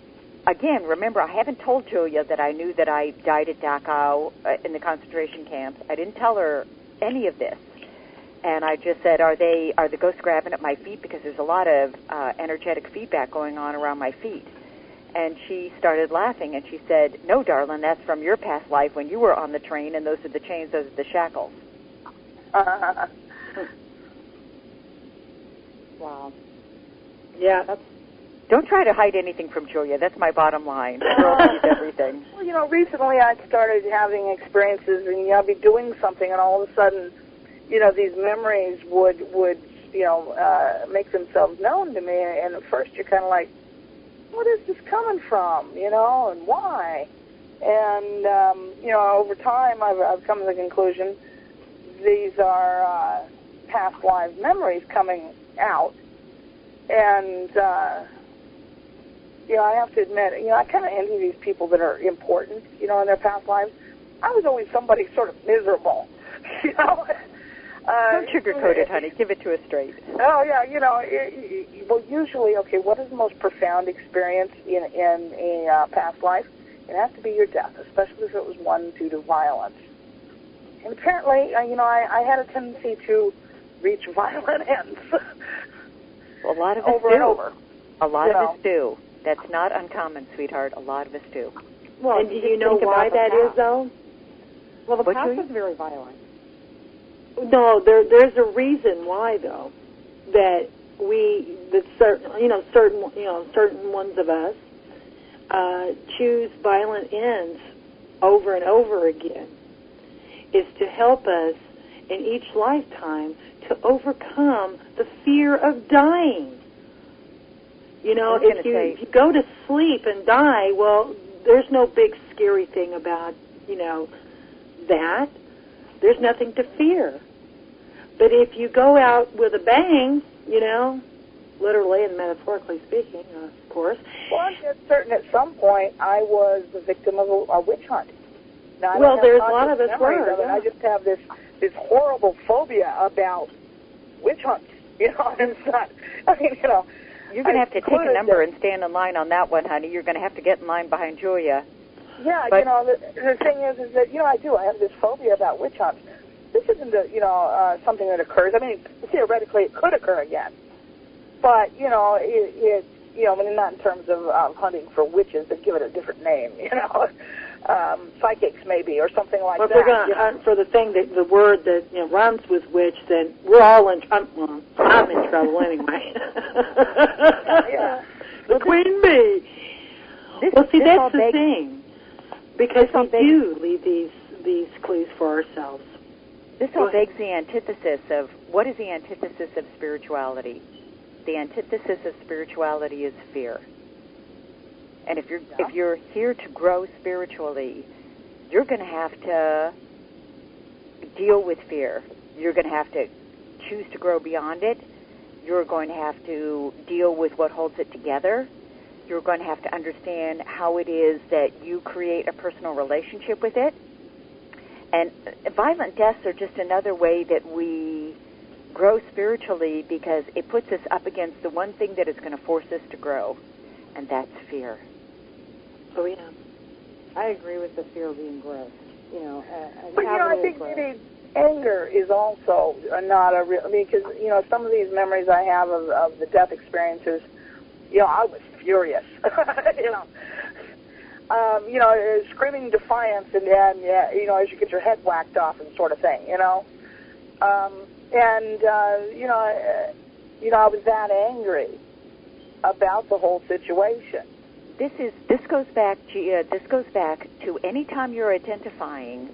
Speaker 4: again, remember, I haven't told Julia that I knew that I died at Dachau in the concentration camps. I didn't tell her any of this. And I just said, are the ghosts grabbing at my feet? Because there's a lot of energetic feedback going on around my feet. And she started laughing, and she said, "No, darling, that's from your past life when you were on the train, and those are the chains, those are the shackles."
Speaker 2: Wow. Yeah,
Speaker 4: don't try to hide anything from Julia. That's my bottom line. The girl sees everything.
Speaker 1: Well, recently I started having experiences, and I'd be doing something, and all of a sudden, these memories would make themselves known to me. And at first, you're kind of like, "What is this coming from? And why?" And over time, I've come to the conclusion these are past lives memories coming out, and I have to admit, I kind of envy these people that are important, in their past lives. I was always somebody sort of miserable,
Speaker 4: Don't sugarcoat it, honey. Give it to us straight.
Speaker 1: Oh, yeah, well, usually, okay, what is the most profound experience in a past life? It has to be your death, especially if it was one due to violence. And apparently, I had a tendency to reach violent ends.
Speaker 4: A lot of us
Speaker 1: over
Speaker 4: do.
Speaker 1: And over.
Speaker 4: A lot of us do. That's not uncommon, sweetheart. A lot of us do.
Speaker 2: Well, and do you know why that is, though?
Speaker 3: Well, the past is very violent.
Speaker 2: No, there's a reason why, though, that certain ones of us choose violent ends over and over again, is to help us in each lifetime to overcome the fear of dying. You know, if you go to sleep and die, well, there's no big scary thing about, that. There's nothing to fear. But if you go out with a bang, literally and metaphorically speaking, of course.
Speaker 1: Well, I'm just certain at some point I was the victim of a witch hunt. Now,
Speaker 2: well, there's a lot of us were.
Speaker 1: Yeah. I just have this horrible phobia about witch hunts. And it's not,
Speaker 4: You're going to have to take a number and stand in line on that one, honey. You're going to have to get in line behind Julia.
Speaker 1: Yeah, but, the thing is that, I have this phobia about witch hunts. This isn't, something that occurs. I mean, theoretically it could occur again. But, not in terms of hunting for witches, they give it a different name, psychics maybe, or something like that.
Speaker 2: If we're going to hunt for the thing, the word that, rhymes with witch, then we're all in trouble. I'm in trouble anyway.
Speaker 1: Yeah.
Speaker 2: The queen bee. That's the thing. Because we do leave these clues for ourselves.
Speaker 4: This all begs the antithesis of, what is the antithesis of spirituality? The antithesis of spirituality is fear. And if you're here to grow spiritually, you're going to have to deal with fear. You're going to have to choose to grow beyond it. You're going to have to deal with what holds it together. You're going to have to understand how it is that you create a personal relationship with it. And violent deaths are just another way that we grow spiritually, because it puts us up against the one thing that is going to force us to grow, and that's fear.
Speaker 2: Oh, yeah.
Speaker 3: I agree with the fear of being gross.
Speaker 1: But, I think maybe anger is also not a real, because, some of these memories I have of the death experiences, I was furious, screaming defiance and as you get your head whacked off and sort of thing, I was that angry about the whole situation.
Speaker 4: This goes back to any time you're identifying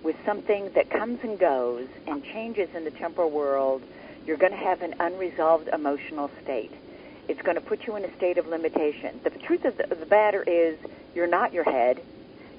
Speaker 4: with something that comes and goes and changes in the temporal world, you're going to have an unresolved emotional state. It's going to put you in a state of limitation. The truth of the matter is, you're not your head,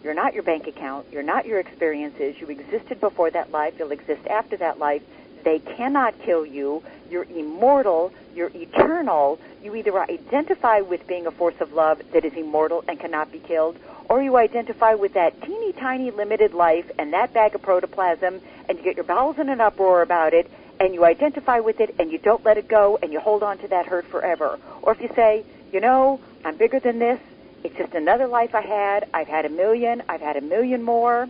Speaker 4: you're not your bank account, you're not your experiences. You existed before that life, you'll exist after that life. They cannot kill you. You're immortal, you're eternal. You either identify with being a force of love that is immortal and cannot be killed, or you identify with that teeny tiny limited life and that bag of protoplasm, and you get your bowels in an uproar about it, and you identify with it, and you don't let it go, and you hold on to that hurt forever. Or if you say, I'm bigger than this, it's just another life I had, I've had 1,000,000, I've had 1,000,000 more,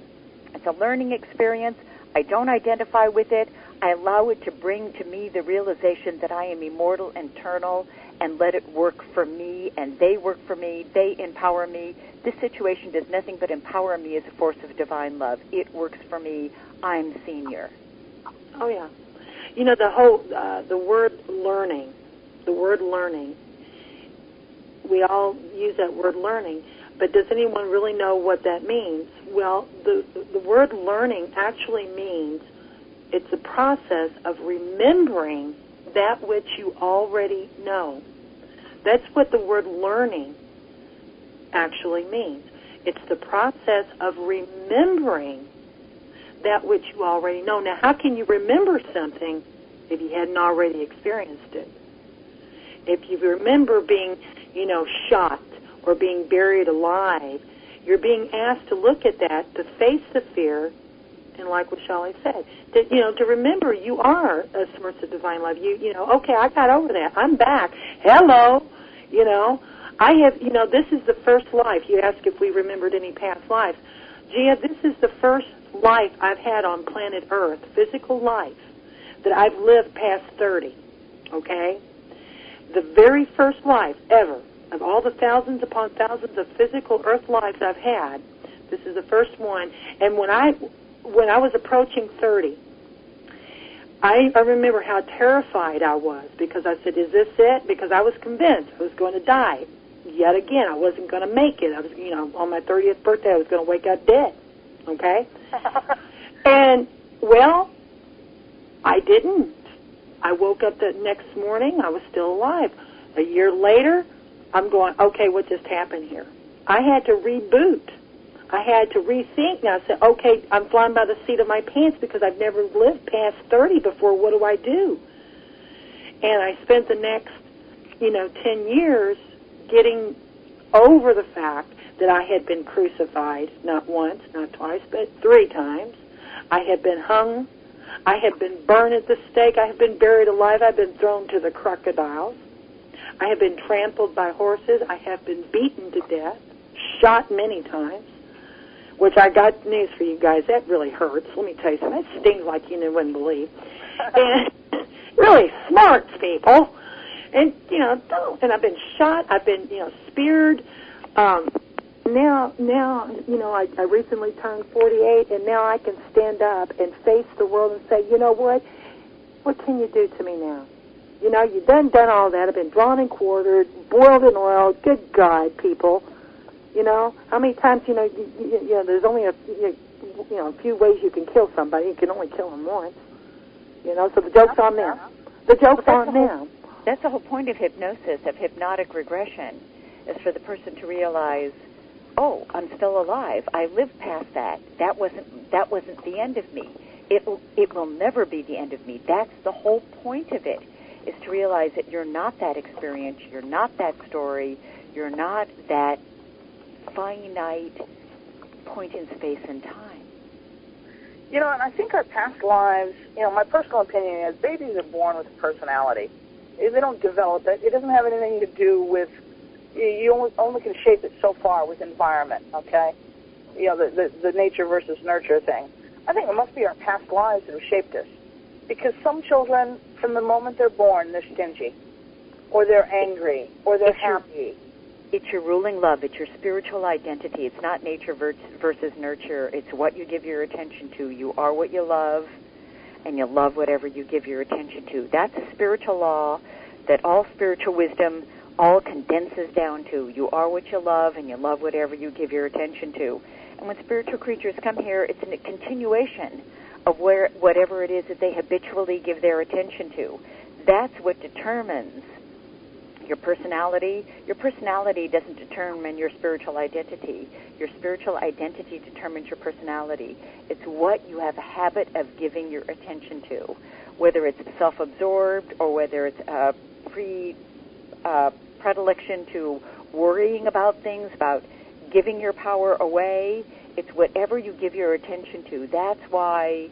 Speaker 4: it's a learning experience, I don't identify with it, I allow it to bring to me the realization that I am immortal, eternal, and let it work for me, and they work for me, they empower me. This situation does nothing but empower me as a force of divine love. It works for me, I'm senior.
Speaker 2: Oh, yeah. The whole, the word learning, we all use that word learning, but does anyone really know what that means? Well, the word learning actually means it's a process of remembering that which you already know. That's what the word learning actually means. It's the process of remembering that which you already know. Now, how can you remember something if you hadn't already experienced it? If you remember being, shot or being buried alive, you're being asked to look at that, to face the fear, and like what Shelley said, to remember you are a source of divine love. Okay, I got over that. I'm back. Hello. I have, this is the first life. You ask if we remembered any past lives. Gia, this is the first life I've had on planet Earth, physical life, that I've lived past 30, okay? The very first life ever, of all the thousands upon thousands of physical Earth lives I've had, this is the first one. And when I was approaching 30, I remember how terrified I was because I said, is this it? Because I was convinced I was going to die. Yet again, I wasn't going to make it. I was, on my 30th birthday, I was going to wake up dead. Okay? And, well, I didn't. I woke up the next morning. I was still alive. A year later, I'm going, okay, what just happened here? I had to reboot. I had to rethink. Now I said, okay, I'm flying by the seat of my pants because I've never lived past 30 before. What do I do? And I spent the next, 10 years getting over the fact that I had been crucified, not once, not twice, but 3 times. I had been hung. I have been burned at the stake. I have been buried alive. I've been thrown to the crocodiles. I have been trampled by horses. I have been beaten to death, shot many times, which I got news for you guys. That really hurts. Let me tell you something. That stings like you wouldn't believe. And really smarts people. And, and I've been shot. I've been, speared. Now, I recently turned 48, and now I can stand up and face the world and say, you know what? What can you do to me now? You've done all that. I've been drawn and quartered, boiled in oil. Good God, people. How many times, there's only a few ways you can kill somebody. You can only kill them once. So the joke's on them. The joke's on them.
Speaker 4: That's the whole point of hypnosis, of hypnotic regression, is for the person to realize, oh, I'm still alive. I lived past that. That wasn't the end of me. It will never be the end of me. That's the whole point of it, is to realize that you're not that experience, you're not that story, you're not that finite point in space and time.
Speaker 1: And I think our past lives, my personal opinion is babies are born with a personality. They don't develop it. It doesn't have anything to do with, you only can shape it so far with environment, okay? The nature versus nurture thing. I think it must be our past lives that have shaped us. Because some children, from the moment they're born, they're stingy, or they're angry, or they're happy.
Speaker 4: It's your ruling love. It's your spiritual identity. It's not nature versus nurture. It's what you give your attention to. You are what you love, and you love whatever you give your attention to. That's a spiritual law that all spiritual wisdom all condenses down to. You are what you love, and you love whatever you give your attention to. And when spiritual creatures come here, it's a continuation of whatever it is that they habitually give their attention to. That's what determines your personality. Your personality doesn't determine your spiritual identity. Your spiritual identity determines your personality. It's what you have a habit of giving your attention to, whether it's self-absorbed or whether it's a predilection to worrying about things, about giving your power away. It's whatever you give your attention to. That's why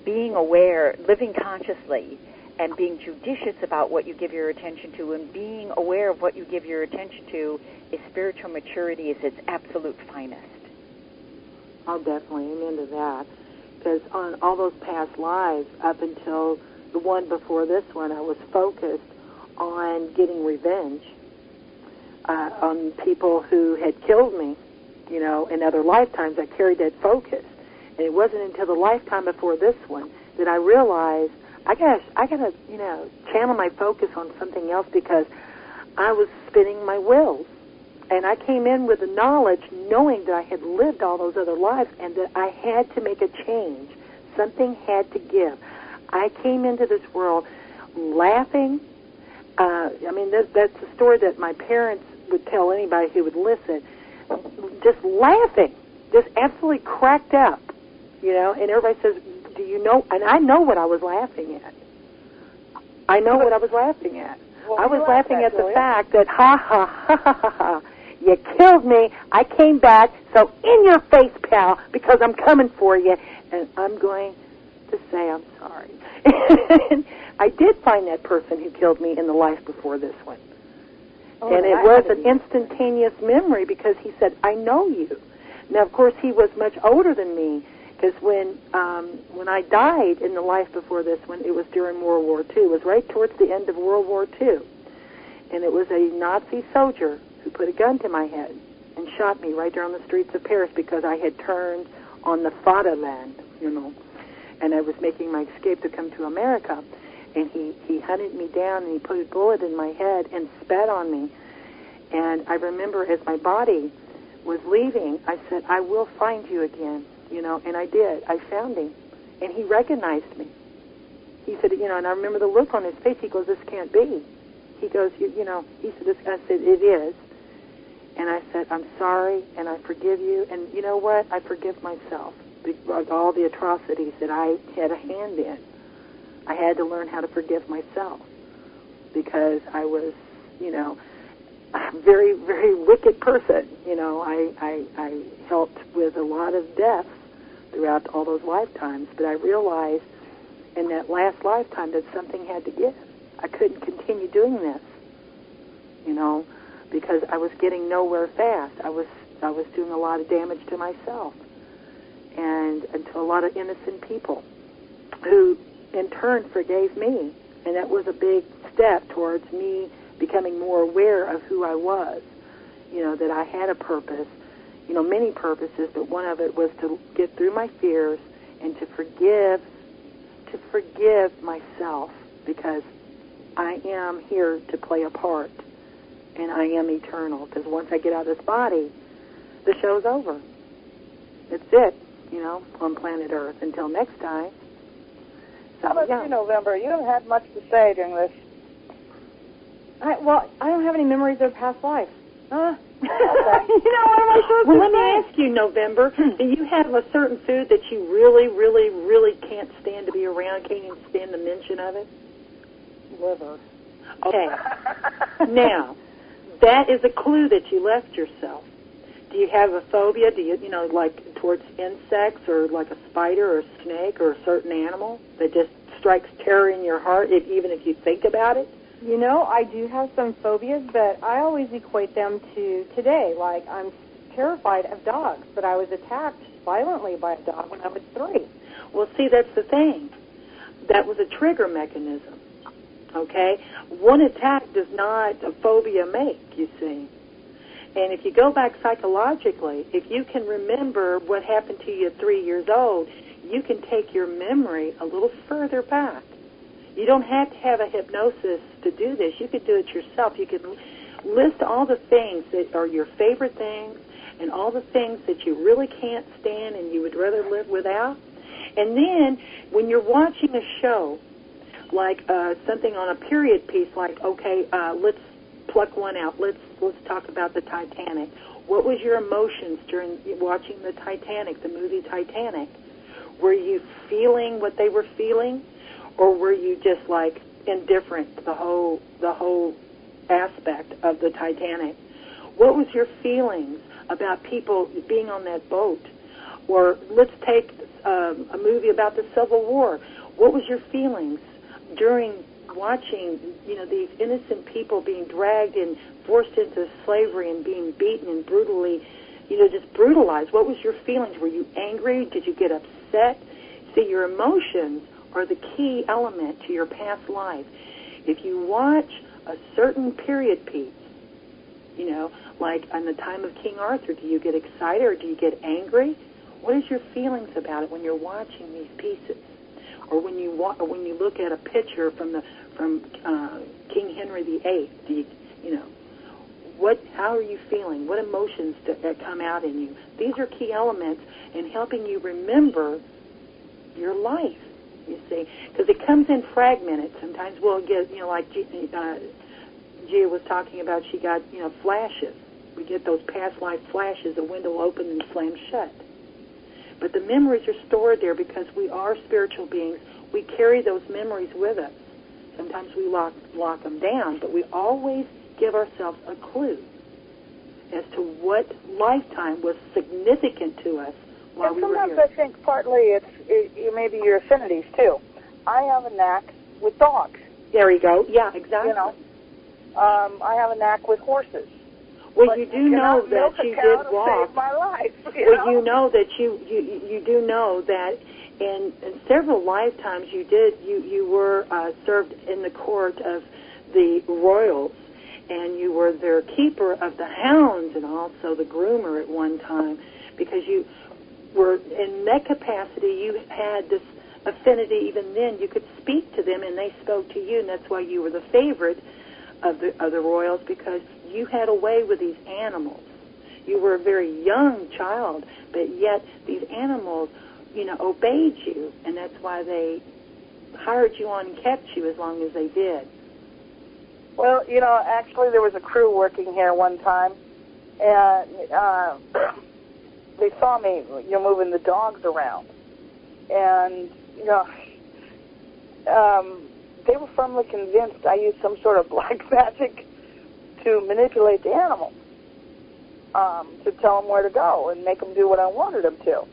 Speaker 4: being aware, living consciously, and being judicious about what you give your attention to and being aware of what you give your attention to is spiritual maturity at its absolute finest.
Speaker 2: I'll definitely amen to that. Because on all those past lives, up until the one before this one, I was focused on getting revenge on people who had killed me, in other lifetimes. I carried that focus. And it wasn't until the lifetime before this one that I realized I gotta, channel my focus on something else, because I was spinning my wheels. And I came in with the knowledge, knowing that I had lived all those other lives and that I had to make a change. Something had to give. I came into this world laughing. That's a story that my parents would tell anybody who would listen. Just laughing, just absolutely cracked up, and everybody says, do you know? And I know what I was laughing at. I know what I was laughing at.
Speaker 1: Well,
Speaker 2: I was laughing at the fact that, ha, you killed me, I came back, so in your face, pal, because I'm coming for you, and I'm going to say I'm sorry. I did find that person who killed me in the life before this one. And it was an instantaneous memory, because he said, I know you. Now, of course, he was much older than me, because when I died in the life before this one, it was during World War II. It was right towards the end of World War II. And it was a Nazi soldier who put a gun to my head and shot me right there on the streets of Paris because I had turned on the Vaterland, and I was making my escape to come to America. And he hunted me down, and he put a bullet in my head and spat on me. And I remember as my body was leaving, I said, I will find you again, and I did. I found him, and he recognized me. He said, and I remember the look on his face. He goes, this can't be. He goes, he said, this. I said, it is. And I said, I'm sorry, and I forgive you. And you know what? I forgive myself because all the atrocities that I had a hand in. I had to learn how to forgive myself because I was, a very, very wicked person. I helped with a lot of deaths throughout all those lifetimes, but I realized in that last lifetime that something had to give. I couldn't continue doing this, because I was getting nowhere fast. I was doing a lot of damage to myself and to a lot of innocent people who in turn forgave me, and that was a big step towards me becoming more aware of who I was, that I had a purpose, many purposes, but one of it was to get through my fears and to forgive myself, because I am here to play a part, and I am eternal, because once I get out of this body, the show's over. It's it, on planet Earth. Until next time. So,
Speaker 1: how about you, November? You haven't had much to say during this.
Speaker 3: I don't have any memories of past life.
Speaker 1: Okay.
Speaker 3: What am I supposed to
Speaker 2: Well, let me
Speaker 3: say?
Speaker 2: ask you, November, do you have a certain food that you really, really, really can't stand to be around, can't even stand the mention of it?
Speaker 3: Liver.
Speaker 2: Okay. Now, that is a clue that you left yourself. Do you have a phobia? Do you, like towards insects or like a spider or a snake or a certain animal that just strikes terror in your heart, even if you think about it?
Speaker 3: I do have some phobias, but I always equate them to today. Like, I'm terrified of dogs, but I was attacked violently by a dog when I was 3.
Speaker 2: Well, see, that's the thing. That was a trigger mechanism, okay? One attack does not a phobia make, you see. And if you go back psychologically, if you can remember what happened to you at 3 years old, you can take your memory a little further back. You don't have to have a hypnosis to do this. You could do it yourself. You could list all the things that are your favorite things and all the things that you really can't stand and you would rather live without. And then when you're watching a show, like something on a period piece, like, okay, let's pluck one out. Let's talk about the Titanic. What was your emotions during watching the Titanic, the movie Titanic? Were you feeling what they were feeling? Or were you just like indifferent to the whole aspect of the Titanic? What was your feelings about people being on that boat? Or let's take a movie about the Civil War. What was your feelings during watching, these innocent people being dragged and forced into slavery and being beaten and brutally, just brutalized? What was your feelings? Were you angry? Did you get upset? See, your emotions are the key element to your past life. If you watch a certain period piece, like on the time of King Arthur, do you get excited or do you get angry? What is your feelings about it when you're watching these pieces? Or when you look at a picture from King Henry VIII, how are you feeling? What emotions that come out in you? These are key elements in helping you remember your life. You see, because it comes in fragmented. Sometimes we'll get, like Gia was talking about, she got, flashes. We get those past life flashes, a window open and slammed shut. But the memories are stored there because we are spiritual beings. We carry those memories with us. Sometimes we lock them down, but we always give ourselves a clue as to what lifetime was significant to us while we were here.
Speaker 1: Sometimes I think partly it may be your affinities, too. I have a knack with dogs.
Speaker 2: There you go. Yeah, exactly.
Speaker 1: I have a knack with horses.
Speaker 2: Well,
Speaker 1: but
Speaker 2: you do know that you did walk.
Speaker 1: Save my life.
Speaker 2: You know that you do know that in several lifetimes you were served in the court of the royals, and you were their keeper of the hounds and also the groomer at one time, because you were in that capacity. You had this affinity even then. You could speak to them, and they spoke to you, and that's why you were the favorite of the royals, because you had a way with these animals. You were a very young child, but yet these animals, obeyed you, and that's why they hired you on and kept you as long as they did.
Speaker 1: Well, actually there was a crew working here one time, and they saw me, moving the dogs around. And, they were firmly convinced I used some sort of black magic to manipulate the animals, to tell them where to go and make them do what I wanted them to.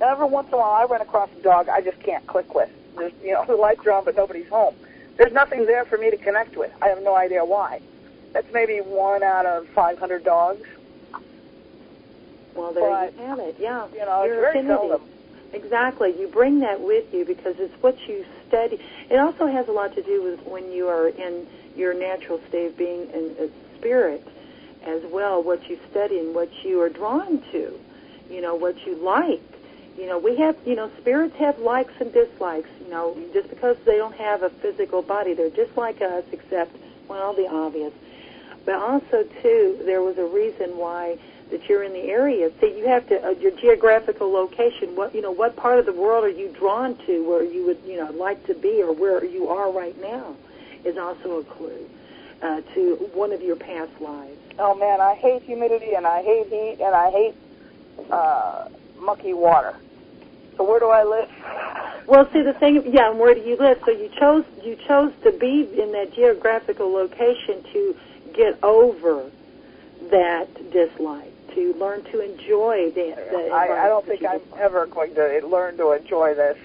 Speaker 1: Now, every once in a while I run across a dog I just can't click with. There's, the lights are on, but nobody's home. There's nothing there for me to connect with. I have no idea why. That's maybe 1 out of 500 dogs.
Speaker 2: Well, there you have it. Yeah,
Speaker 1: it's very seldom.
Speaker 2: Exactly. You bring that with you because it's what you study. It also has a lot to do with when you are in your natural state of being in a spirit as well, what you study and what you are drawn to, what you like. We have, spirits have likes and dislikes, just because they don't have a physical body. They're just like us, except, the obvious. But also, too, there was a reason why that you're in the area. See, you have to, your geographical location, what part of the world are you drawn to where you would, like to be, or where you are right now is also a clue to one of your past lives.
Speaker 1: Oh, man, I hate humidity, and I hate heat, and I hate mucky water. So where do I live?
Speaker 2: Well, see, the thing, and where do you live? So you chose to be in that geographical location to get over that dislike, to learn to enjoy the
Speaker 1: I don't think I'm ever going to learn to enjoy this.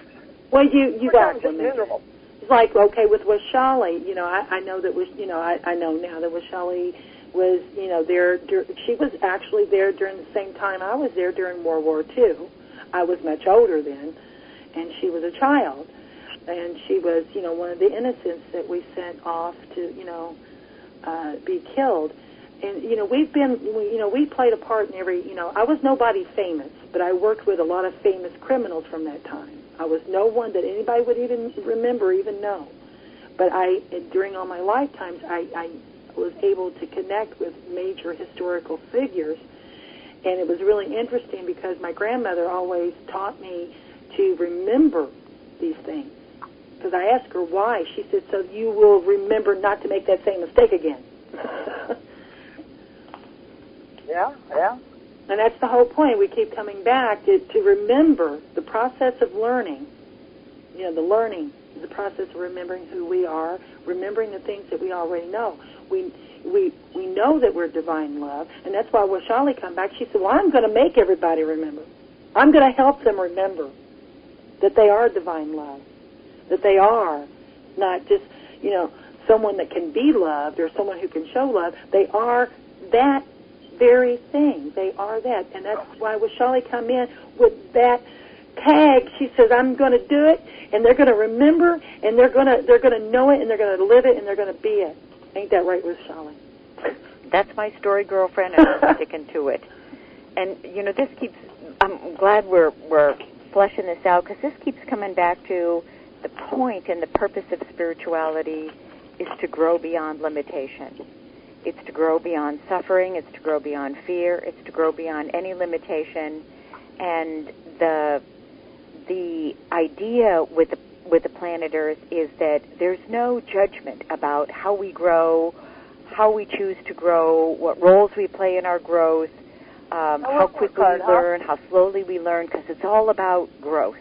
Speaker 2: Well, you got to.
Speaker 1: It's miserable.
Speaker 2: It's like, okay, with Washali, I know that I know now that Washali was, there. She was actually there during the same time I was there during World War II. I was much older then, and she was a child, and she was, one of the innocents that we sent off to, be killed. And, we played a part in every, I was nobody famous, but I worked with a lot of famous criminals from that time. I was no one that anybody would even remember, even know. But during all my lifetimes, I was able to connect with major historical figures. And it was really interesting because my grandmother always taught me to remember these things. Because I asked her why. She said, so you will remember not to make that same mistake again.
Speaker 1: Yeah.
Speaker 2: And that's the whole point. We keep coming back to remember the process of learning. The learning is the process of remembering who we are, remembering the things that we already know. We know that we're divine love, and that's why when Washali come back, she said, well, I'm going to make everybody remember. I'm going to help them remember that they are divine love, that they are not just, someone that can be loved or someone who can show love. They are that very thing. They are that, and that's why Washali come in with that tag. She says, I'm going to do it, and they're going to remember, and they're going to know it, and they're going to live it, and they're going to be it. Ain't that right, Washali?
Speaker 4: That's my story, girlfriend, and I'm sticking to it. And, this keeps, I'm glad we're fleshing this out, because this keeps coming back to the point and the purpose of spirituality is to grow beyond limitation. It's to grow beyond suffering. It's to grow beyond fear. It's to grow beyond any limitation. And the idea with the planet Earth is that there's no judgment about how we grow, how we choose to grow, what roles we play in our growth, how quickly we learn, how slowly we learn, because it's all about growth.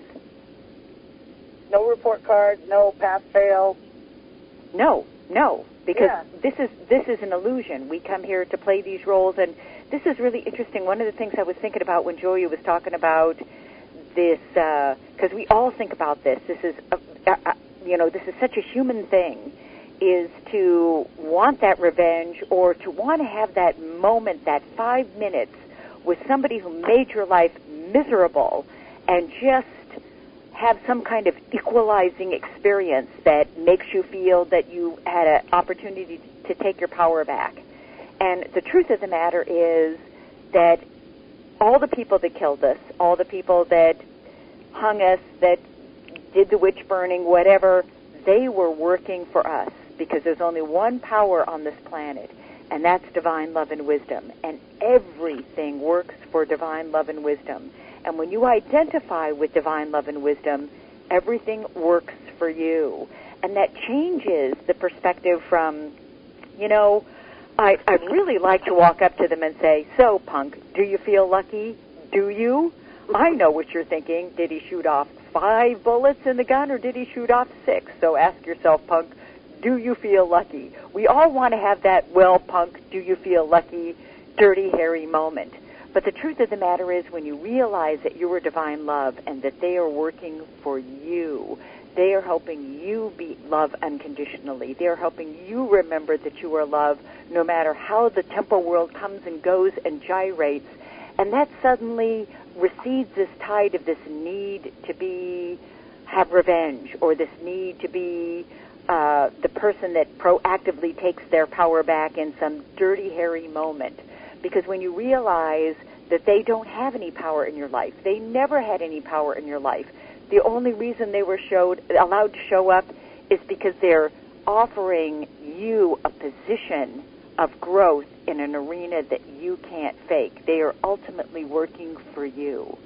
Speaker 1: No report card, no pass-fail.
Speaker 4: No, because this is an illusion. We come here to play these roles, and this is really interesting. One of the things I was thinking about when Julia was talking about this, because we all think about this. This is, this is such a human thing, is to want that revenge or to want to have that moment, that 5 minutes with somebody who made your life miserable and just have some kind of equalizing experience that makes you feel that you had an opportunity to take your power back. And the truth of the matter is that all the people that killed us, all the people that hung us, that did the witch burning, whatever, they were working for us, because there's only one power on this planet, and that's divine love and wisdom. And everything works for divine love and wisdom. And when you identify with divine love and wisdom, everything works for you. And that changes the perspective from, you know, I'd really like to walk up to them and say, so, punk, do you feel lucky? Do you? I know what you're thinking. Did he shoot off 5 bullets in the gun, or did he shoot off 6? So ask yourself, punk, do you feel lucky? We all want to have that, well, punk, do you feel lucky, dirty, hairy moment. But the truth of the matter is, when you realize that you are divine love and that they are working for you, they are helping you be love unconditionally. They are helping you remember that you are love no matter how the temporal world comes and goes and gyrates. And that suddenly recedes this tide of this need to have revenge, or this need to be the person that proactively takes their power back in some dirty, hairy moment. Because when you realize that they don't have any power in your life, they never had any power in your life, the only reason they were allowed to show up is because they're offering you a position of growth in an arena that you can't fake. They are ultimately working for you.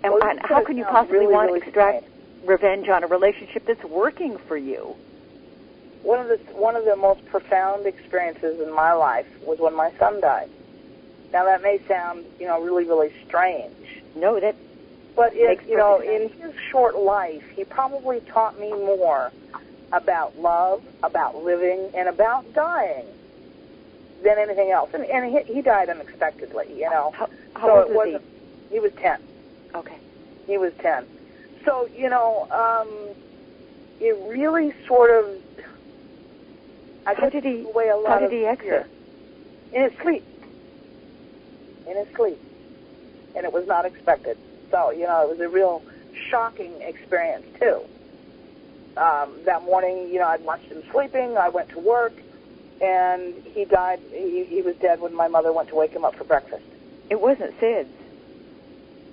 Speaker 4: And how can you possibly want to extract revenge on a relationship that's working for you?
Speaker 1: One of the most profound experiences in my life was when my son died. Now that may sound, really, really strange.
Speaker 4: No,
Speaker 1: but in his short life, he probably taught me more about love, about living, and about dying than anything else. And he died unexpectedly,
Speaker 4: How old was he?
Speaker 1: He was 10.
Speaker 4: Okay.
Speaker 1: He was 10. So, it really sort of,
Speaker 4: How did he exit?
Speaker 1: Fear. In his sleep. And it was not expected. So, it was a real shocking experience, too. That morning, I'd watched him sleeping. I went to work, and he died. He was dead when my mother went to wake him up for breakfast.
Speaker 4: It wasn't SIDS.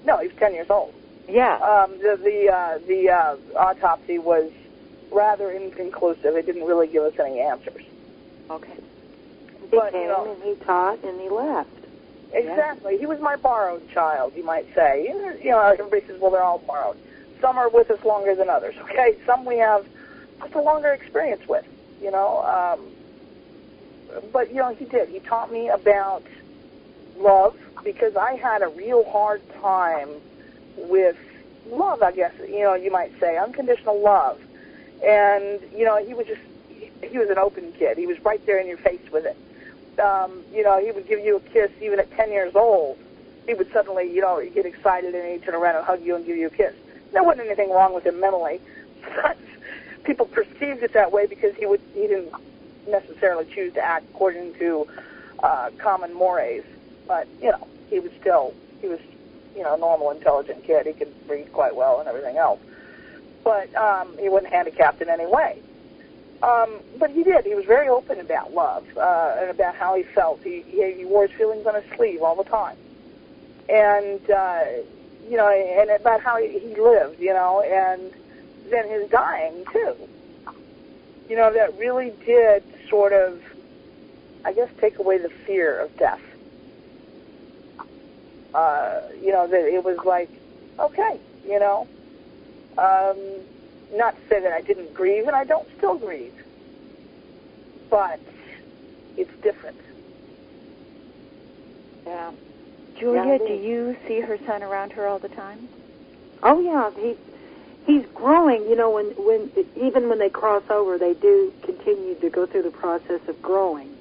Speaker 1: No, he was 10 years old.
Speaker 4: Yeah.
Speaker 1: The autopsy was rather inconclusive. It didn't really give us any answers.
Speaker 4: Okay.
Speaker 2: He came and he taught and he left.
Speaker 1: Exactly. Yeah. He was my borrowed child, you might say. Everybody says, well, they're all borrowed. Some are with us longer than others, okay? Some we have just a longer experience with, But, he did. He taught me about love, because I had a real hard time with love, I guess, you might say, unconditional love. And, he was an open kid. He was right there in your face with it. He would give you a kiss even at 10 years old. He would suddenly, get excited and he'd turn around and hug you and give you a kiss. There wasn't anything wrong with him mentally. People perceived it that way because he didn't necessarily choose to act according to common mores. But, he was a normal, intelligent kid. He could read quite well and everything else. But he wasn't handicapped in any way. But he did. He was very open about love and about how he felt. He wore his feelings on his sleeve all the time. And, and about how he lived, and then his dying, too. That really did sort of, I guess, take away the fear of death. That it was like, okay, not to say that I didn't grieve, and I don't still grieve, but it's different.
Speaker 4: Yeah. Julia, do you see her son around her all the time?
Speaker 2: Oh yeah, he's growing. Even when they cross over, they do continue to go through the process of growing,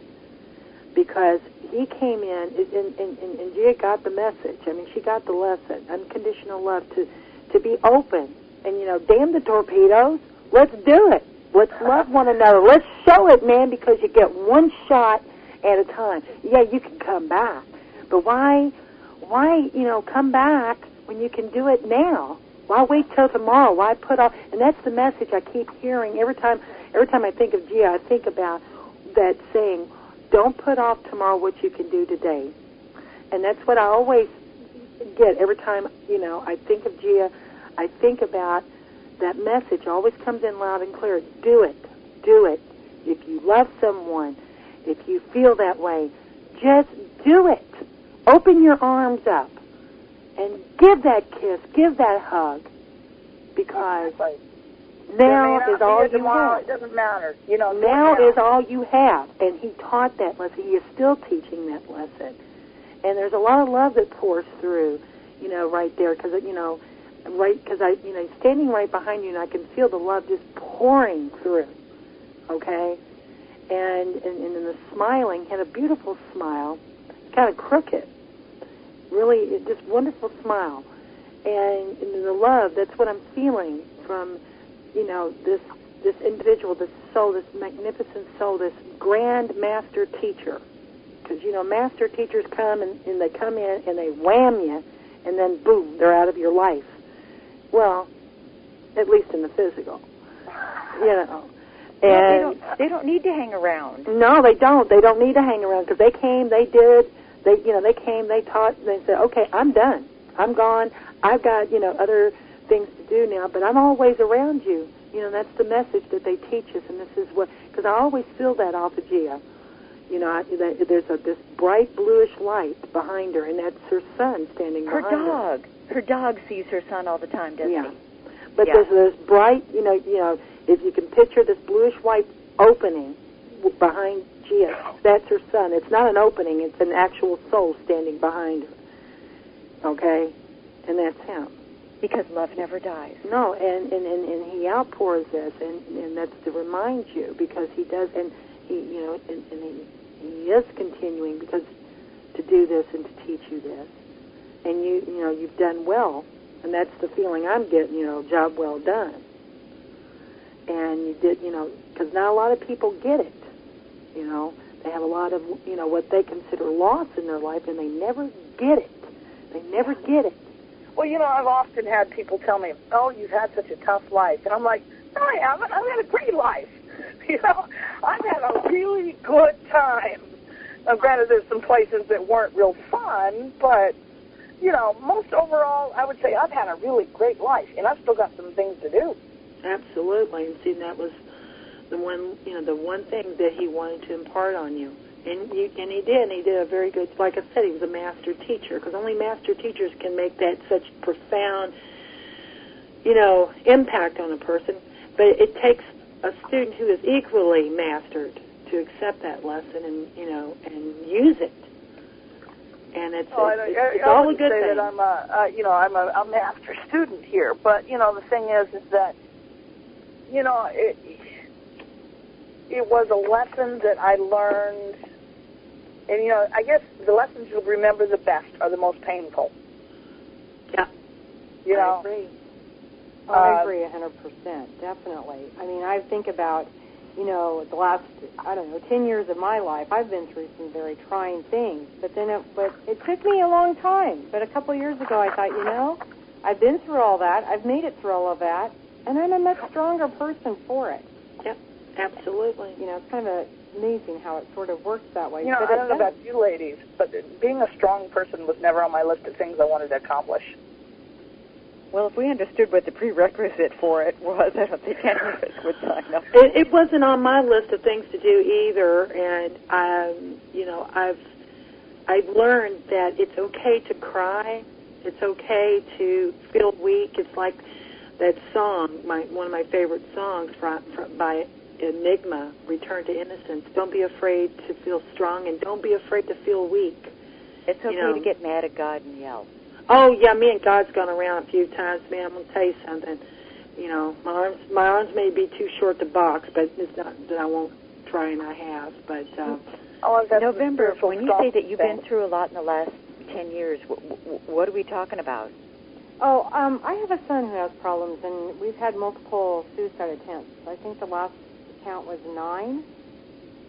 Speaker 2: because he came in and Gia got the message. I mean, she got the lesson: unconditional love, to be open. And, damn the torpedoes, let's do it. Let's love one another. Let's show it, man, because you get one shot at a time. Yeah, you can come back. But why, come back when you can do it now? Why wait till tomorrow? Why put off? And that's the message I keep hearing. Every time I think of Gia, I think about that saying, don't put off tomorrow what you can do today. And that's what I always get every time, I think of Gia. I think about that message always comes in loud and clear. Do it. Do it. If you love someone, if you feel that way, just do it. Open your arms up and give that kiss, give that hug, because now is all you have.
Speaker 1: It doesn't matter.
Speaker 2: Now is all you have. And he taught that lesson. He is still teaching that lesson. And there's a lot of love that pours through, right there, because, I'm standing right behind you, and I can feel the love just pouring through, okay? And in the smiling, he had a beautiful smile, kind of crooked, really just wonderful smile. And in the love, that's what I'm feeling from, this individual, this soul, this magnificent soul, this grand master teacher. Because, master teachers come and they come in and they wham you, and then boom, they're out of your life. Well, at least in the physical, And
Speaker 4: they don't need to hang around.
Speaker 2: No, they don't. They don't need to hang around, because they came, they did, they came, they taught, and they said, okay, I'm done. I'm gone. I've got, other things to do now, but I'm always around you. That's the message that they teach us, and this is what, because I always feel that off of Gia. There's this bright bluish light behind her, and that's her son standing behind her.
Speaker 4: Her dog sees her son all the time, doesn't he?
Speaker 2: But there's this bright, if you can picture this bluish white opening behind Gia, that's her son. It's not an opening, it's an actual soul standing behind her. Okay? And that's him.
Speaker 4: Because love never dies.
Speaker 2: No, and he outpours this, and that's to remind you, because he does, and he, he is continuing because to do this and to teach you this. And you've done well, and that's the feeling I'm getting, job well done. And you did, because not a lot of people get it. They have a lot of, what they consider loss in their life, and they never get it. They never get it.
Speaker 1: Well, I've often had people tell me, oh, you've had such a tough life. And I'm like, no, I haven't. I've had a great life. I've had a really good time. Now, granted, there's some places that weren't real fun, but, most overall, I would say I've had a really great life, and I've still got some things to do.
Speaker 2: Absolutely. And see, that was the one thing that he wanted to impart on you. And he did. And he did a very good, like I said, he was a master teacher, because only master teachers can make that such profound, impact on a person. But it takes a student who is equally mastered to accept that lesson and, and use it. And it's all a good thing.
Speaker 1: That I'm a master student here, but the thing is that it was a lesson that I learned, and I guess the lessons you'll remember the best are the most painful.
Speaker 2: Yeah,
Speaker 1: I
Speaker 3: agree. I agree 100%, definitely. I mean, I think about the last 10 years of my life, I've been through some very trying things. But it took me a long time. But a couple of years ago, I thought, I've been through all that. I've made it through all of that, and I'm a much stronger person for it.
Speaker 2: Yep, absolutely.
Speaker 3: It's kind of amazing how it sort of works that way.
Speaker 1: I don't know about you ladies, but being a strong person was never on my list of things I wanted to accomplish.
Speaker 4: Well, if we understood what the prerequisite for it was, I don't think any of us would sign up.
Speaker 2: It wasn't on my list of things to do either, and I've learned that it's okay to cry. It's okay to feel weak. It's like that song, one of my favorite songs by Enigma, Return to Innocence. Don't be afraid to feel strong, and don't be afraid to feel weak.
Speaker 4: It's okay to get mad at God and yell.
Speaker 2: Oh, yeah, me and God's gone around a few times, man. I'm going to tell you something. My arms may be too short to box, but it's not that I won't try, and I have. But
Speaker 4: November, when you say that you've been through a lot in the last 10 years, what are we talking about?
Speaker 3: Oh, I have a son who has problems, and we've had multiple suicide attempts. I think the last count was 9.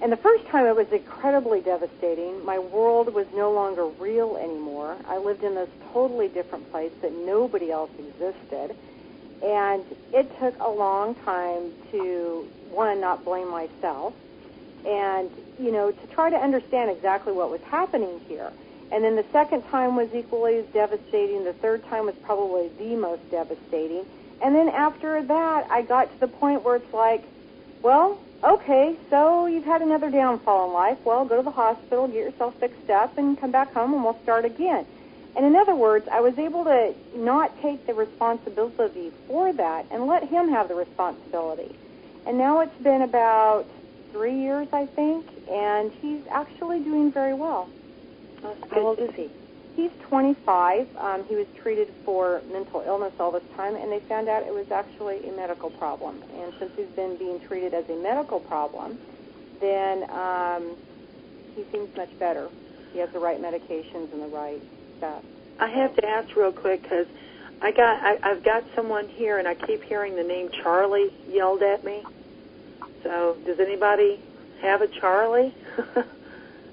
Speaker 3: And the first time it was incredibly devastating. My world was no longer real anymore. I lived in this totally different place that nobody else existed. And it took a long time to, one, not blame myself, and, to try to understand exactly what was happening here. And then the second time was equally as devastating. The third time was probably the most devastating. And then after that, I got to the point where it's like, well, okay, so you've had another downfall in life. Well, go to the hospital, get yourself fixed up, and come back home, and we'll start again. And in other words, I was able to not take the responsibility for that and let him have the responsibility. And now it's been about 3 years, I think, and he's actually doing very well.
Speaker 4: How old is he?
Speaker 3: He's 25. He was treated for mental illness all this time, and they found out it was actually a medical problem. And since he's been being treated as a medical problem, then he seems much better. He has the right medications and the right stuff.
Speaker 2: I have to ask real quick because I've got someone here, and I keep hearing the name Charlie yelled at me. So does anybody have a Charlie?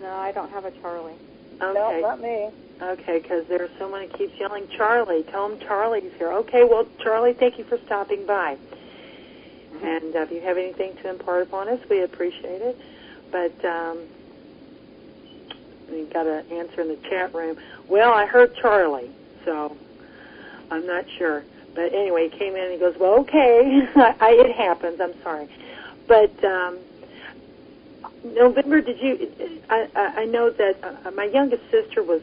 Speaker 3: No, I don't have a Charlie.
Speaker 2: Okay.
Speaker 1: No, not me.
Speaker 2: Okay, because there's someone who keeps yelling, Charlie. Tell him Charlie's here. Okay, well, Charlie, thank you for stopping by. And if you have anything to impart upon us, we appreciate it. But we got an answer in the chat room. Well, I heard Charlie, so I'm not sure. But anyway, he came in and he goes, well, okay, it happens. I'm sorry. But November, did you? I know that my youngest sister was.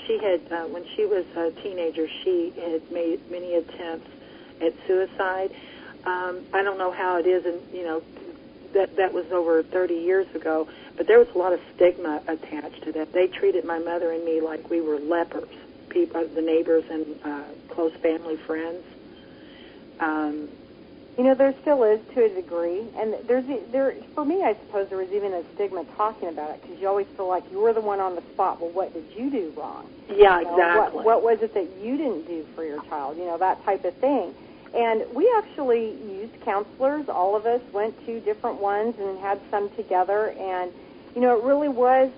Speaker 2: She had when she was a teenager, she had made many attempts at suicide. I don't know how it is, and that was over 30 years ago. But there was a lot of stigma attached to that. They treated my mother and me like we were lepers. People, the neighbors and close family friends.
Speaker 3: There still is to a degree, and there for me, I suppose there was even a stigma talking about it because you always feel like you were the one on the spot. Well, what did you do wrong?
Speaker 2: Yeah, exactly.
Speaker 3: What was it that you didn't do for your child? That type of thing. And we actually used counselors. All of us went to different ones and had some together, and it really was.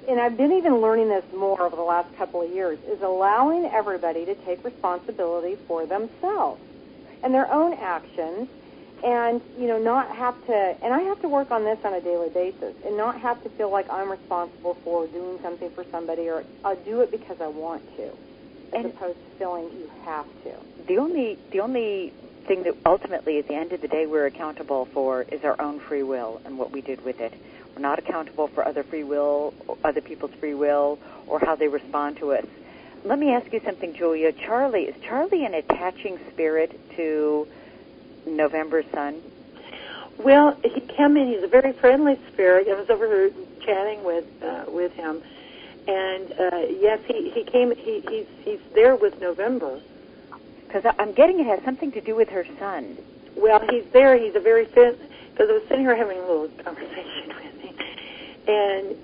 Speaker 3: And I've been even learning this more over the last couple of years, is allowing everybody to take responsibility for themselves and their own actions, and not have to. And I have to work on this on a daily basis, and not have to feel like I'm responsible for doing something for somebody, or I'll do it because I want to, as opposed to feeling you have to.
Speaker 4: The only thing that ultimately, at the end of the day, we're accountable for is our own free will and what we did with it. We're not accountable for other other people's free will, or how they respond to us. Let me ask you something, Julia. Is Charlie an attaching spirit to November's son?
Speaker 2: Well, he came in. He's a very friendly spirit. I was over here chatting with him, and yes, he came. He's there with November.
Speaker 4: Because I'm getting it has something to do with her son.
Speaker 2: Well, he's there. He's a very fit. Because I was sitting here having a little conversation with him, and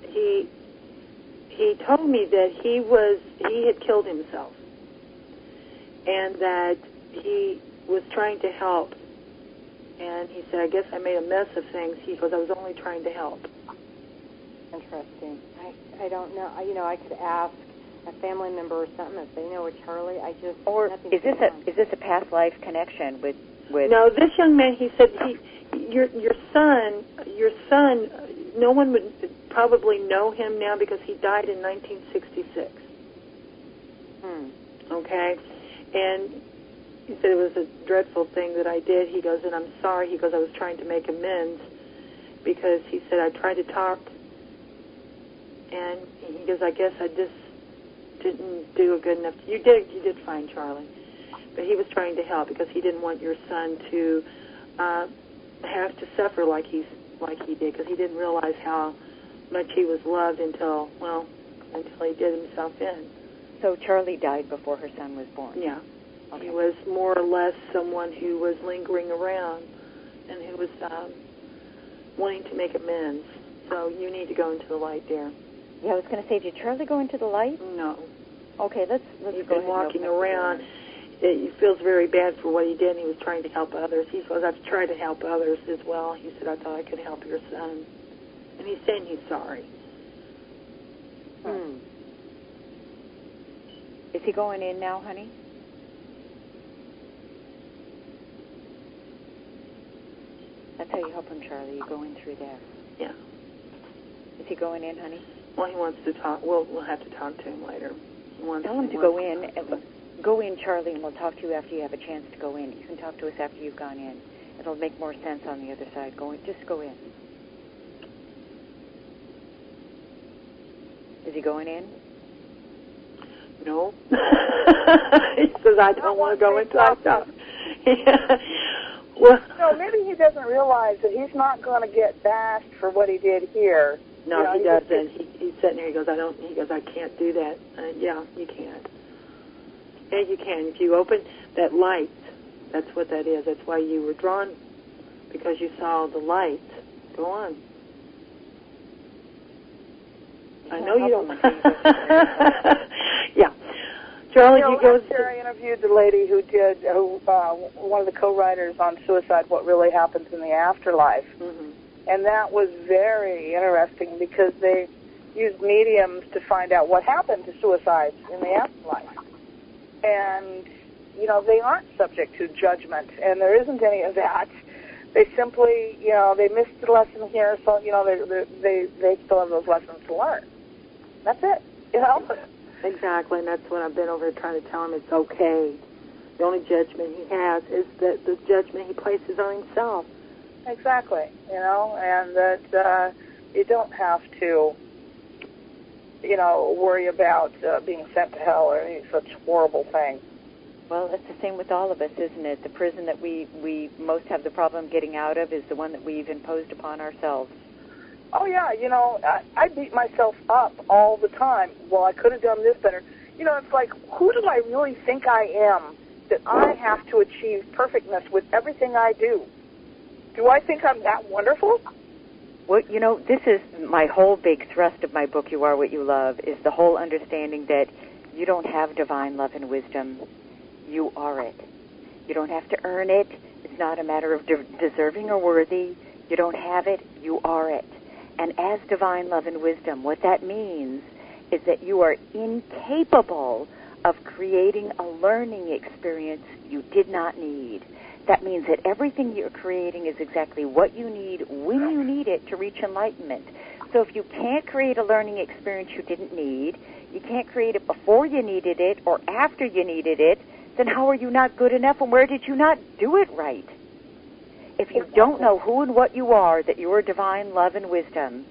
Speaker 2: he told me that he had killed himself, and that he was trying to help. And he said, I guess I made a mess of things. He goes, I was only trying to help.
Speaker 3: Interesting. I don't know. I could ask a family member or something if they know a Charlie.
Speaker 4: Or is this a past life connection with?
Speaker 2: No, this young man. He said your son. No one would probably know him now because he died in 1966. Okay, and he said it was a dreadful thing that I did. He goes, and I'm sorry. He goes, I was trying to make amends because he said I tried to talk, and he goes, I guess I just didn't do a good enough. You did fine, Charlie, but he was trying to help because he didn't want your son to have to suffer like he did, because he didn't realize how much he was loved until he did himself in.
Speaker 4: So Charlie died before her son was born.
Speaker 2: Yeah.
Speaker 4: Okay.
Speaker 2: He was more or less someone who was lingering around and who was wanting to make amends. So you need to go into the light, dear.
Speaker 4: Yeah, I was going to say, did Charlie go into the light?
Speaker 2: No.
Speaker 4: Okay, let's
Speaker 2: He's
Speaker 4: go
Speaker 2: been walking around. He feels very bad for what he did, and he was trying to help others. He says, I've tried to help others as well. He said, I thought I could help your son. And he's saying he's sorry.
Speaker 4: Is he going in now, honey? That's how you help him, Charlie. You go in through there.
Speaker 2: Yeah.
Speaker 4: Is he going in, honey?
Speaker 2: Well, he wants to talk. We'll have to talk to him later.
Speaker 4: Tell him to go in. Go in, Charlie, and we'll talk to you after you have a chance to go in. You can talk to us after you've gone in. It'll make more sense on the other side. Just go in. Is he going in?
Speaker 2: No. He says, I don't want to go inside. Well,
Speaker 1: no, maybe he doesn't realize that he's not going to get bashed for what he did here.
Speaker 2: No, he doesn't. He's sitting there. He goes, I can't do that. Yeah, you can't. Yeah, you can. If you open that light, that's what that is. That's why you were drawn, because you saw the light. Go on. I know you don't. Yeah. Charlie, you go.
Speaker 1: I interviewed the lady who did, one of the co-writers on Suicide, What Really Happens in the Afterlife.
Speaker 2: Mm-hmm.
Speaker 1: And that was very interesting because they used mediums to find out what happened to suicides in the afterlife. And, you know, they aren't subject to judgment, and there isn't any of that. They simply, you know, they missed the lesson here, so, you know, they still have those lessons to learn. That's it, you know?
Speaker 2: Exactly, and that's what I've been over here trying to tell him. It's okay. The only judgment he has is that the judgment he places on himself.
Speaker 1: Exactly, you know, and that you don't have to, you know, worry about being sent to hell or any such horrible thing.
Speaker 4: Well, it's the same with all of us, isn't it? The prison that we most have the problem getting out of is the one that we've imposed upon ourselves.
Speaker 1: Oh, yeah, you know, I beat myself up all the time. Well, I could have done this better. You know, it's like, who do I really think I am that I have to achieve perfectness with everything I do? Do I think I'm that wonderful?
Speaker 4: Well, you know, this is my whole big thrust of my book, You Are What You Love, is the whole understanding that you don't have divine love and wisdom. You are it. You don't have to earn it. It's not a matter of deserving or worthy. You don't have it. You are it. And as divine love and wisdom, what that means is that you are incapable of creating a learning experience you did not need. That means that everything you're creating is exactly what you need when you need it to reach enlightenment. So if you can't create a learning experience you didn't need, you can't create it before you needed it or after you needed it, then how are you not good enough, and where did you not do it right? If you don't know who and what you are, that you are divine love and wisdom,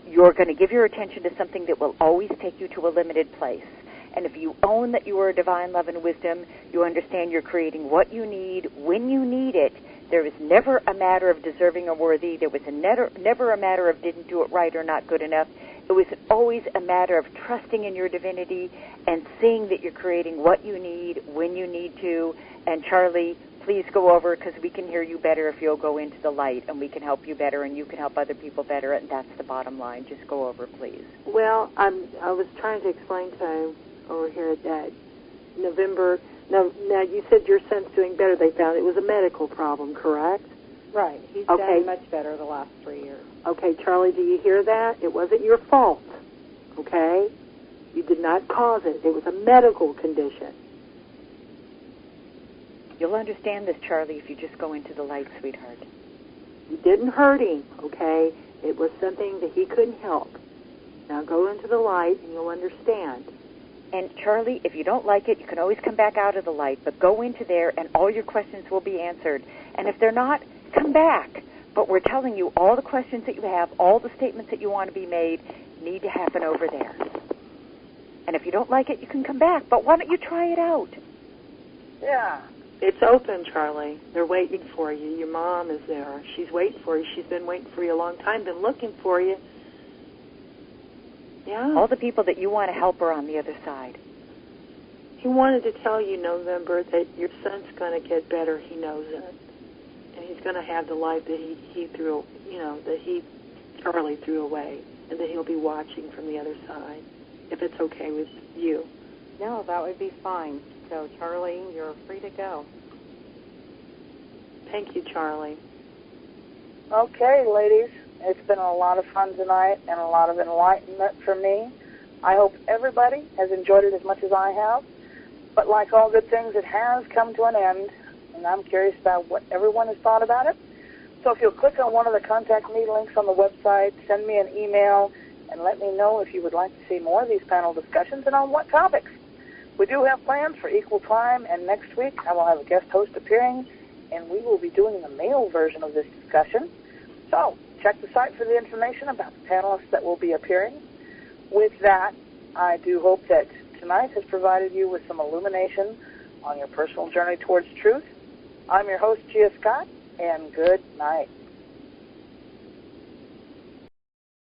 Speaker 4: you're going to give your attention to something that will always take you to a limited place. And if you own that you are divine love and wisdom, you understand you're creating what you need when you need it. There was never a matter of deserving or worthy. There was never a matter of didn't do it right or not good enough. It was always a matter of trusting in your divinity and seeing that you're creating what you need when you need to. And Charlie, please go over, because we can hear you better if you'll go into the light, and we can help you better, and you can help other people better, and that's the bottom line. Just go over, please.
Speaker 2: Well, I was trying to explain to him over here that November. Now you said your son's doing better. They found it was a medical problem, correct?
Speaker 3: Right. He's done much better the last 3 years.
Speaker 2: Okay, Charlie, do you hear that? It wasn't your fault, okay? You did not cause it. It was a medical condition.
Speaker 4: You'll understand this, Charlie, if you just go into the light, sweetheart.
Speaker 2: You didn't hurt him, okay? It was something that he couldn't help. Now go into the light and you'll understand.
Speaker 4: And Charlie, if you don't like it, you can always come back out of the light, but go into there and all your questions will be answered. And if they're not, come back. But we're telling you all the questions that you have, all the statements that you want to be made need to happen over there. And if you don't like it, you can come back. But why don't you try it out?
Speaker 1: Yeah.
Speaker 2: It's open, Charlie. They're waiting for you. Your mom is there. She's waiting for you. She's been waiting for you a long time, been looking for you. Yeah.
Speaker 4: All the people that you want to help are on the other side.
Speaker 2: He wanted to tell you, November, that your son's going to get better. He knows it. And he's going to have the life that he threw, Charlie threw away, and that he'll be watching from the other side, if it's okay with you.
Speaker 3: No, that would be fine. So, Charlie, you're free to go.
Speaker 2: Thank you, Charlie.
Speaker 1: Okay, ladies. It's been a lot of fun tonight and a lot of enlightenment for me. I hope everybody has enjoyed it as much as I have. But like all good things, it has come to an end, and I'm curious about what everyone has thought about it. So if you'll click on one of the Contact Me links on the website, send me an email, and let me know if you would like to see more of these panel discussions and on what topics. We do have plans for Equal Time, and next week I will have a guest host appearing, and we will be doing the male version of this discussion. So check the site for the information about the panelists that will be appearing. With that, I do hope that tonight has provided you with some illumination on your personal journey towards truth. I'm your host, Gia Scott, and good night.